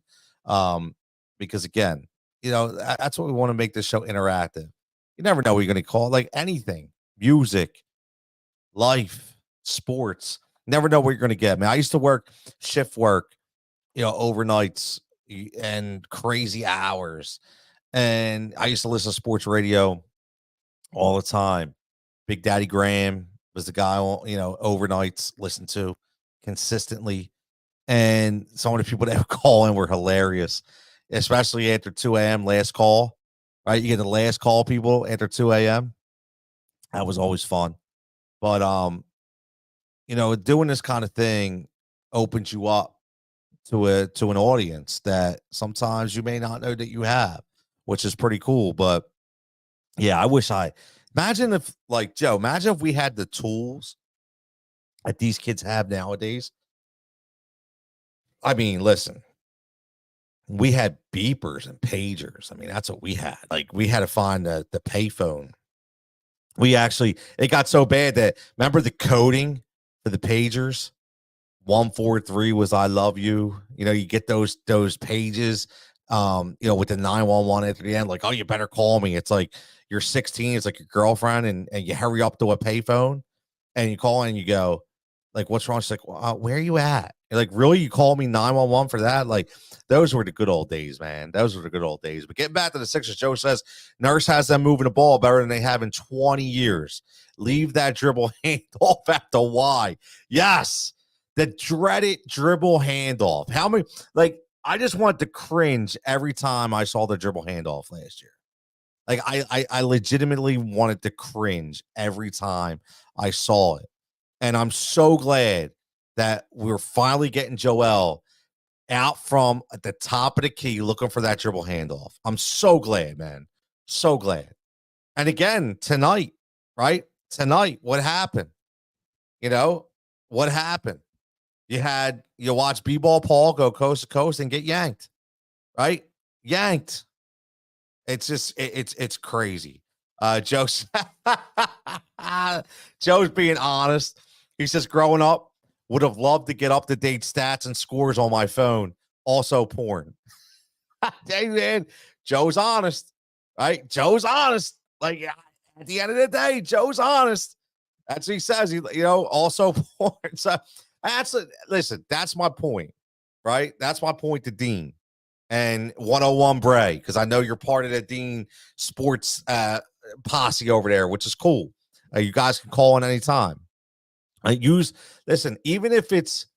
because again, that's what we want to make this show interactive. You never know what you're going to call it, like anything, music, life, sports. Never know what you're going to get, man. I used to work shift work, overnights and crazy hours. And I used to listen to sports radio all the time. Big Daddy Graham was the guy, overnights listened to consistently. And some of the people that would call in were hilarious, especially after 2 a.m. last call, right? You get the last call people after 2 a.m. That was always fun. But, doing this kind of thing opens you up to an audience that sometimes you may not know that you have, which is pretty cool. But yeah, imagine if, like, Joe, imagine if we had the tools that these kids have nowadays. I mean, listen, we had beepers and pagers. I mean, that's what we had. Like, we had to find the payphone. It got so bad that, remember the coding for the pagers. 143 was I love you. You know, you get those pages, with the 911 at the end, like, oh, you better call me. It's like you're 16, it's like your girlfriend, and you hurry up to a payphone and you call and you go, like, what's wrong? She's like, well, where are you at? You're like, really? You call me 911 for that? Like, those were the good old days, man. Those were the good old days. But getting back to the Sixers, Joe says Nurse has them moving the ball better than they have in 20 years. Leave that dribble handoff at the Y. Yes. The dreaded dribble handoff. How many, like, I just wanted to cringe every time I saw the dribble handoff last year. Like, I legitimately wanted to cringe every time I saw it. And I'm so glad that we're finally getting Joel out from at the top of the key looking for that dribble handoff. I'm so glad, man. So glad. And again, tonight, right? Tonight, what happened? What happened? You watch B-Ball Paul go coast to coast and get yanked, right? Yanked. It's just, it's crazy. Joe's being honest. He says, growing up, would have loved to get up-to-date stats and scores on my phone. Also porn. Hey, man, Joe's honest, right? Joe's honest. Like, at the end of the day, Joe's honest. That's what he says. Also porn. So listen, that's my point, right? That's my point to Dean and 101 Bray, because I know you're part of the Dean sports posse over there, which is cool. You guys can call in anytime. Listen, even if it's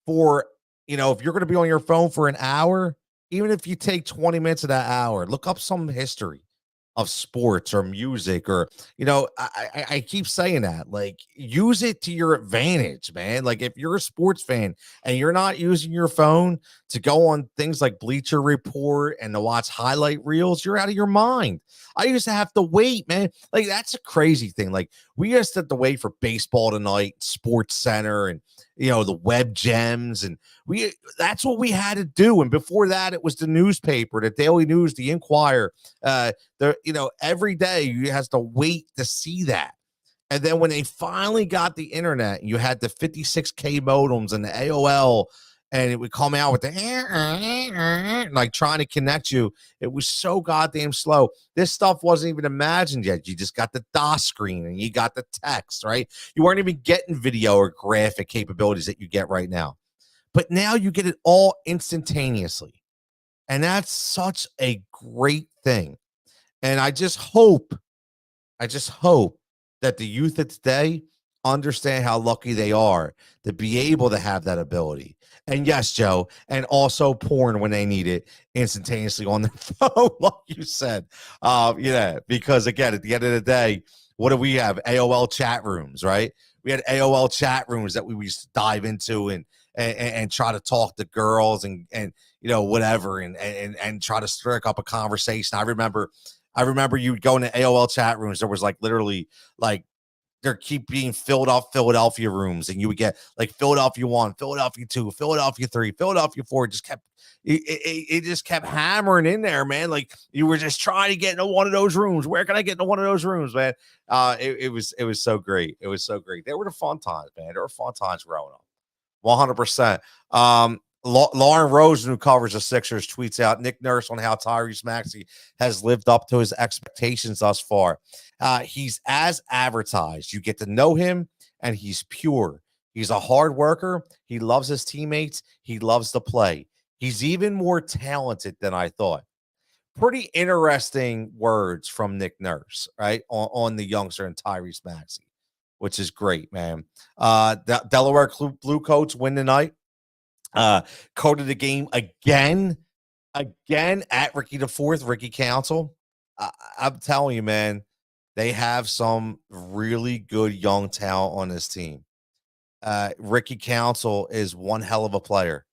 for, if you're going to be on your phone for an hour, even if you take 20 minutes of that hour, look up some history of sports or music, or I keep saying that, like, use it to your advantage, man. Like, if you're a sports fan and you're not using your phone to go on things like Bleacher Report and to watch highlight reels, you're out of your mind. I used to have to wait, man. Like, that's a crazy thing. Like, we used to have to wait for Baseball Tonight, Sports Center, and the web gems, and that's what we had to do. And before that, it was the newspaper, the Daily News, the Inquirer. Every day you has to wait to see that. And then when they finally got the internet, you had the 56K modems and the AOL, and it would come out with the like trying to connect you. It was so goddamn slow. This stuff wasn't even imagined yet. You just got the DOS screen and you got the text, right? You weren't even getting video or graphic capabilities that you get right now. But now you get it all instantaneously. And that's such a great thing. And I just hope that the youth of today understand how lucky they are to be able to have that ability. And yes, Joe, and also porn when they need it instantaneously on their phone, like you said. Because again, at the end of the day, what do we have? AOL chat rooms, right? We had AOL chat rooms that we used to dive into and try to talk to girls and whatever and try to strike up a conversation. I remember you would go into AOL chat rooms. There was like literally like there keep being filled up Philadelphia rooms, and you would get like Philadelphia 1, Philadelphia 2, Philadelphia 3, Philadelphia 4. It just kept hammering in there, man. Like you were just trying to get into one of those rooms. Where can I get into one of those rooms, man? It was so great. It was so great. They were the fun times, man. There were fun times growing up. 100%. Lauren Rosen, who covers the Sixers, tweets out Nick Nurse on how Tyrese Maxey has lived up to his expectations thus far. He's as advertised. You get to know him, and he's pure. He's a hard worker. He loves his teammates. He loves to play. He's even more talented than I thought. Pretty interesting words from Nick Nurse, right, on the youngster and Tyrese Maxey, which is great, man. Delaware Blue Coats win tonight. Coded the game again at Ricky the Fourth, Ricky Council. I'm telling you, man, they have some really good young talent on this team. Ricky Council is one hell of a player.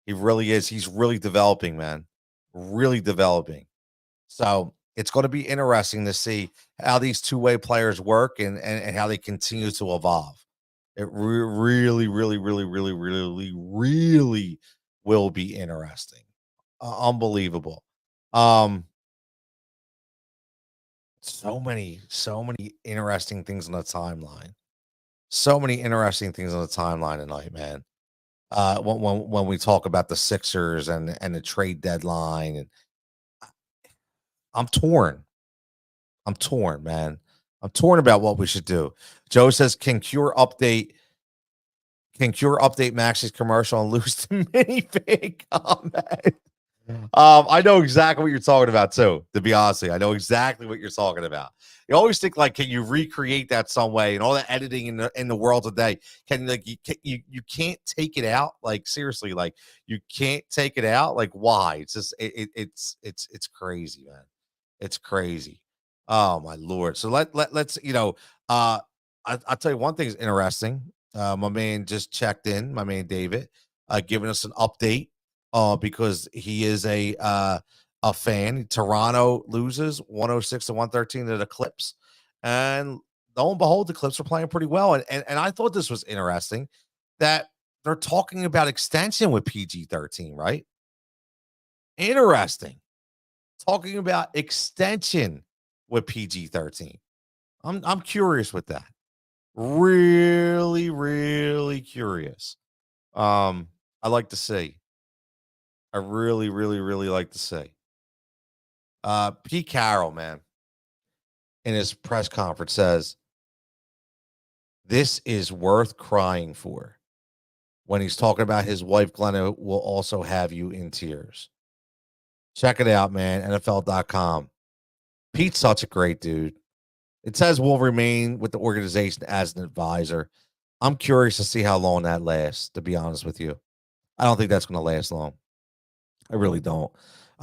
He really is. He's really developing, man. Really developing. So it's going to be interesting to see how these two-way players work and how they continue to evolve. It really, really, really, really, really, really will be interesting. Unbelievable. So many interesting things on the timeline. So many interesting things on the timeline tonight, man. When we talk about the Sixers and the trade deadline, and I'm torn. I'm torn, man. I'm torn about what we should do. Joe says, Can Cure update Max's commercial and lose to minifig comment? I know exactly what you're talking about too. To be honest, with you. I know exactly what you're talking about. You always think like, can you recreate that some way? And all the editing in the world today, can like you can't take it out? Like seriously, like you can't take it out. Like why? It's just it's crazy, man. It's crazy. Oh my lord. So let's I'll tell you one thing is interesting. My man just checked in. My man David, giving us an update because he is a fan. Toronto loses 106-113 to the Clips, and lo and behold, the Clips are playing pretty well. And I thought this was interesting that they're talking about extension with PG-13, right? Interesting. Talking about extension with PG-13. I'm curious with that. Really, really curious. I like to see. I really, really, really like to see. Pete Carroll, man, in his press conference says, this is worth crying for. When he's talking about his wife, Glenna, will also have you in tears. Check it out, man. NFL.com. Pete's such a great dude. It says will remain with the organization as an advisor. I'm curious to see how long that lasts, to be honest with you. I don't think that's going to last long. I really don't.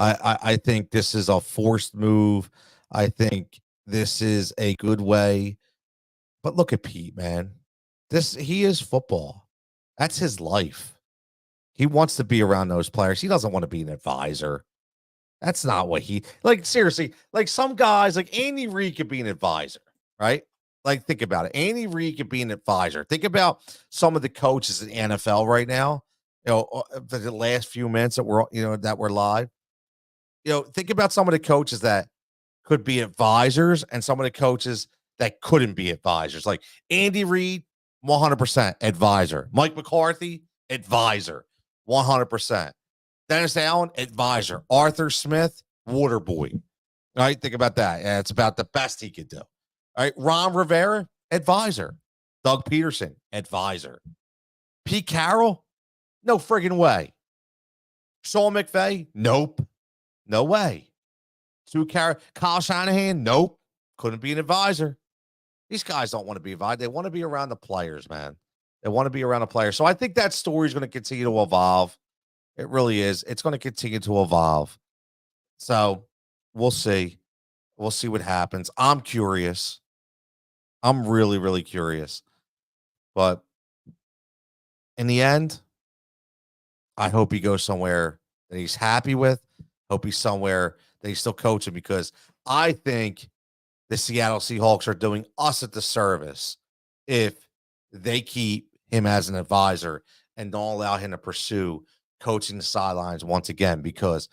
I think this is a forced move. I think this is a good way. But look at Pete, man. He is football. That's his life. He wants to be around those players. He doesn't want to be an advisor. That's not what like seriously, like some guys like Andy Reid could be an advisor, right? Like think about it. Andy Reid could be an advisor. Think about some of the coaches in the NFL right now, for the last few minutes that we're live. Think about some of the coaches that could be advisors and some of the coaches that couldn't be advisors. Like Andy Reid, 100% advisor. Mike McCarthy, advisor, 100%. Dennis Allen, advisor. Arthur Smith, water boy. All right, think about that. Yeah, it's about the best he could do. All right, Ron Rivera, advisor. Doug Peterson, advisor. Pete Carroll, no friggin' way. Sean McVay, nope. No way. Kyle Shanahan, nope. Couldn't be an advisor. These guys don't want to be advised. They want to be around the players, man. They want to be around the players. So I think that story is going to continue to evolve. It really is. It's going to continue to evolve. So we'll see. We'll see what happens. I'm curious. I'm really, really curious. But in the end, I hope he goes somewhere that he's happy with. Hope he's somewhere that he's still coaching, because I think the Seattle Seahawks are doing us a disservice if they keep him as an advisor and don't allow him to pursue coaching the sidelines once again, because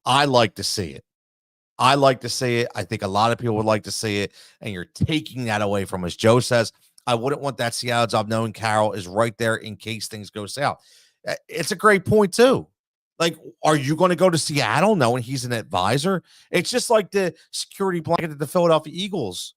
I like to see it. I like to see it. I think a lot of people would like to see it, and you're taking that away from us. Joe says, I wouldn't want that Seattle job knowing Carroll is right there in case things go south. It's a great point, too. Like, are you going to go to Seattle knowing he's an advisor? It's just like the security blanket that the Philadelphia Eagles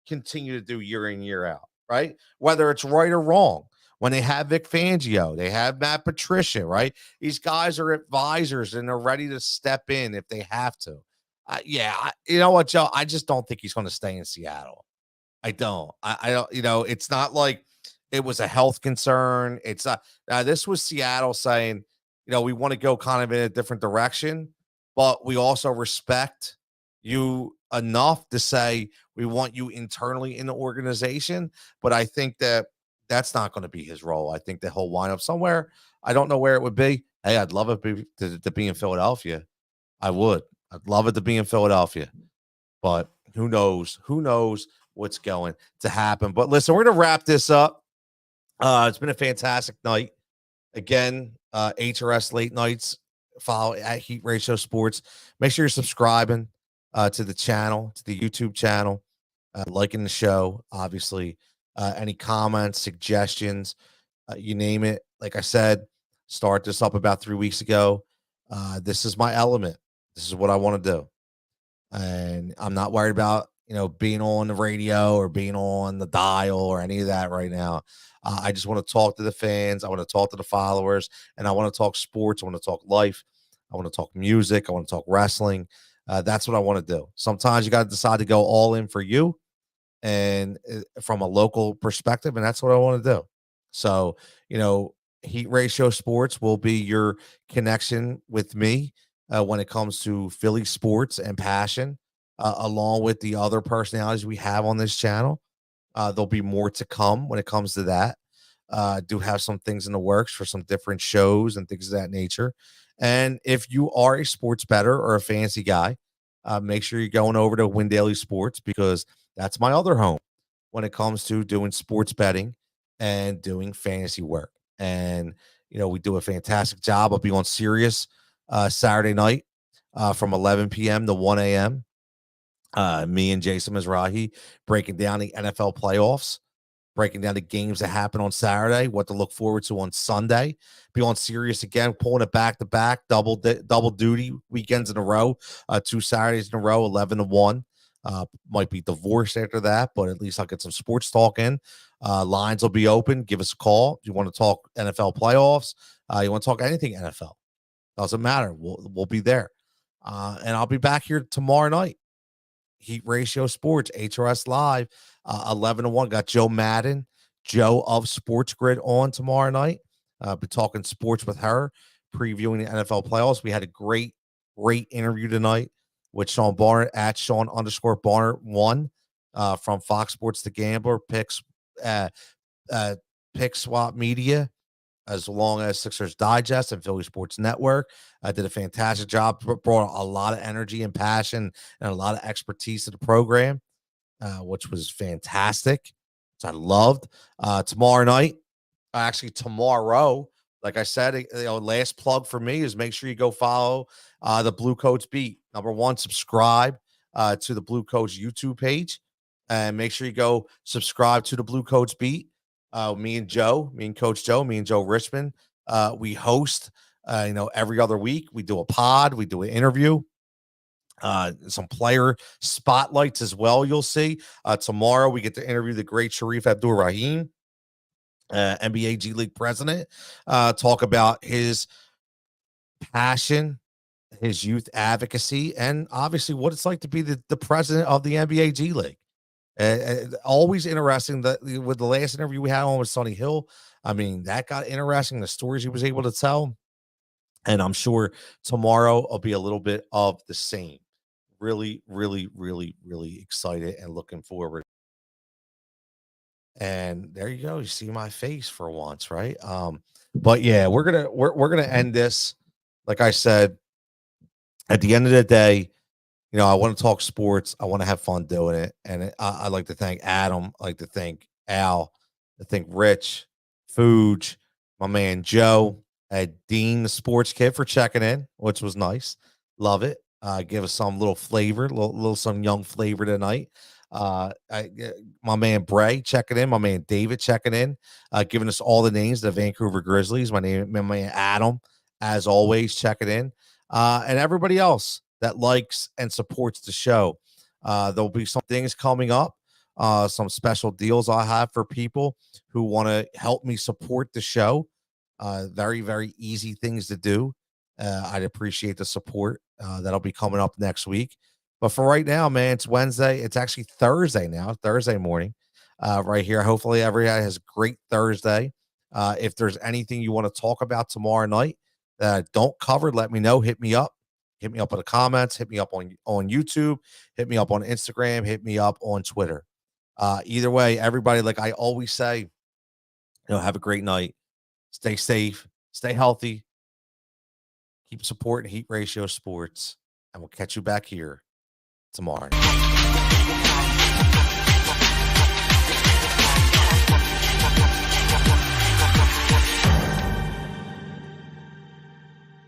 continue to do year in, year out, right? Whether it's right or wrong. When they have Vic Fangio, they have Matt Patricia, right? These guys are advisors and they're ready to step in if they have to. You know what, Joe? I just don't think he's going to stay in Seattle. I don't. I don't. It's not like it was a health concern. It's not. This was Seattle saying, we want to go kind of in a different direction, but we also respect you enough to say we want you internally in the organization. But I think that's not going to be his role. I think that he'll wind up somewhere. I don't know where it would be. Hey, I'd love it to be in Philadelphia. I would. I'd love it to be in Philadelphia. But who knows? Who knows what's going to happen? But listen, we're going to wrap this up. It's been a fantastic night. Again, HRS Late Nights. Follow at Heat Ratio Sports. Make sure you're subscribing to the channel, to the YouTube channel, liking the show, obviously. any comments, suggestions, you name it. Like I said, start this up about 3 weeks ago. This is my element. This is what I want to do. And I'm not worried about, being on the radio or being on the dial or any of that right now. I just want to talk to the fans. I want to talk to the followers, and I want to talk sports. I want to talk life. I want to talk music. I want to talk wrestling. That's what I want to do. Sometimes you got to decide to go all in for you and from a local perspective, and that's what I want to do. So, Heat Ratio Sports will be your connection with me when it comes to Philly sports and passion, along with the other personalities we have on this channel. There'll be more to come when it comes to that. Do have some things in the works for some different shows and things of that nature. And if you are a sports bettor or a fancy guy, make sure you're going over to Win Daily Sports, because that's my other home when it comes to doing sports betting and doing fantasy work. And, we do a fantastic job. I'll be on Sirius Saturday night from 11 p.m. to 1 a.m. Me and Jason Mizrahi breaking down the NFL playoffs, breaking down the games that happen on Saturday, what to look forward to on Sunday. Be on Sirius again, pulling it back to back, double duty weekends in a row, 2 Saturdays in a row, 11 to 1. Might be divorced after that, but at least I'll get some sports talk in. Lines will be open. Give us a call. You want to talk NFL playoffs? You want to talk anything NFL? Doesn't matter. We'll be there. And I'll be back here tomorrow night. Heat Ratio Sports, HRS Live, 11 to 1. Got Joe Madden, Joe of Sports Grid on tomorrow night. Be talking sports with her, previewing the NFL playoffs. We had a great interview tonight with Sean Barnard at Sean_Barnard1 from Fox Sports The Gambler, Pick Swap Media, as long as Sixers Digest and Philly Sports Network. Did a fantastic job, brought a lot of energy and passion and a lot of expertise to the program, which was fantastic, which I loved. Tomorrow, like I said, last plug for me is make sure you go follow the Blue Coats Beat. Number one, subscribe to the Blue Coats YouTube page, and make sure you go subscribe to the Blue Coats Beat. Me and Coach Joe, me and Joe Richmond, we host, every other week. We do a pod, we do an interview, some player spotlights as well. You'll see tomorrow we get to interview the great Sharif Abdur-Rahim, NBA G League president, talk about his passion, his youth advocacy, and obviously what it's like to be the president of the NBA G League. Always interesting that with the last interview we had on with Sonny Hill, I mean, that got interesting, the stories he was able to tell. And I'm sure tomorrow will be a little bit of the same. Really, really, really, really excited and looking forward. And there you go. You see my face for once, right? But yeah, we're gonna end this. Like I said, at the end of the day, I want to talk sports. I want to have fun doing it. And I'd like to thank Adam. I'd like to thank Al. I thank Rich, Fuge, my man Joe, Dean, the sports kid, for checking in, which was nice. Love it. Give us some little flavor, little some young flavor tonight. My man Bray checking in, my man David checking in, giving us all the names of the Vancouver Grizzlies. My man Adam, as always, checking in, and everybody else that likes and supports the show. There'll be some things coming up, some special deals I have for people who want to help me support the show. Very, very easy things to do. I'd appreciate the support. That'll be coming up next week. But for right now, man, it's Wednesday. It's actually Thursday now, Thursday morning, right here. Hopefully everybody has a great Thursday. If there's anything you want to talk about tomorrow night that I don't cover, let me know. Hit me up. Hit me up in the comments. Hit me up on YouTube. Hit me up on Instagram. Hit me up on Twitter. Either way, everybody, like I always say, have a great night. Stay safe. Stay healthy. Keep supporting Heat Ratio Sports. And we'll catch you back here tomorrow.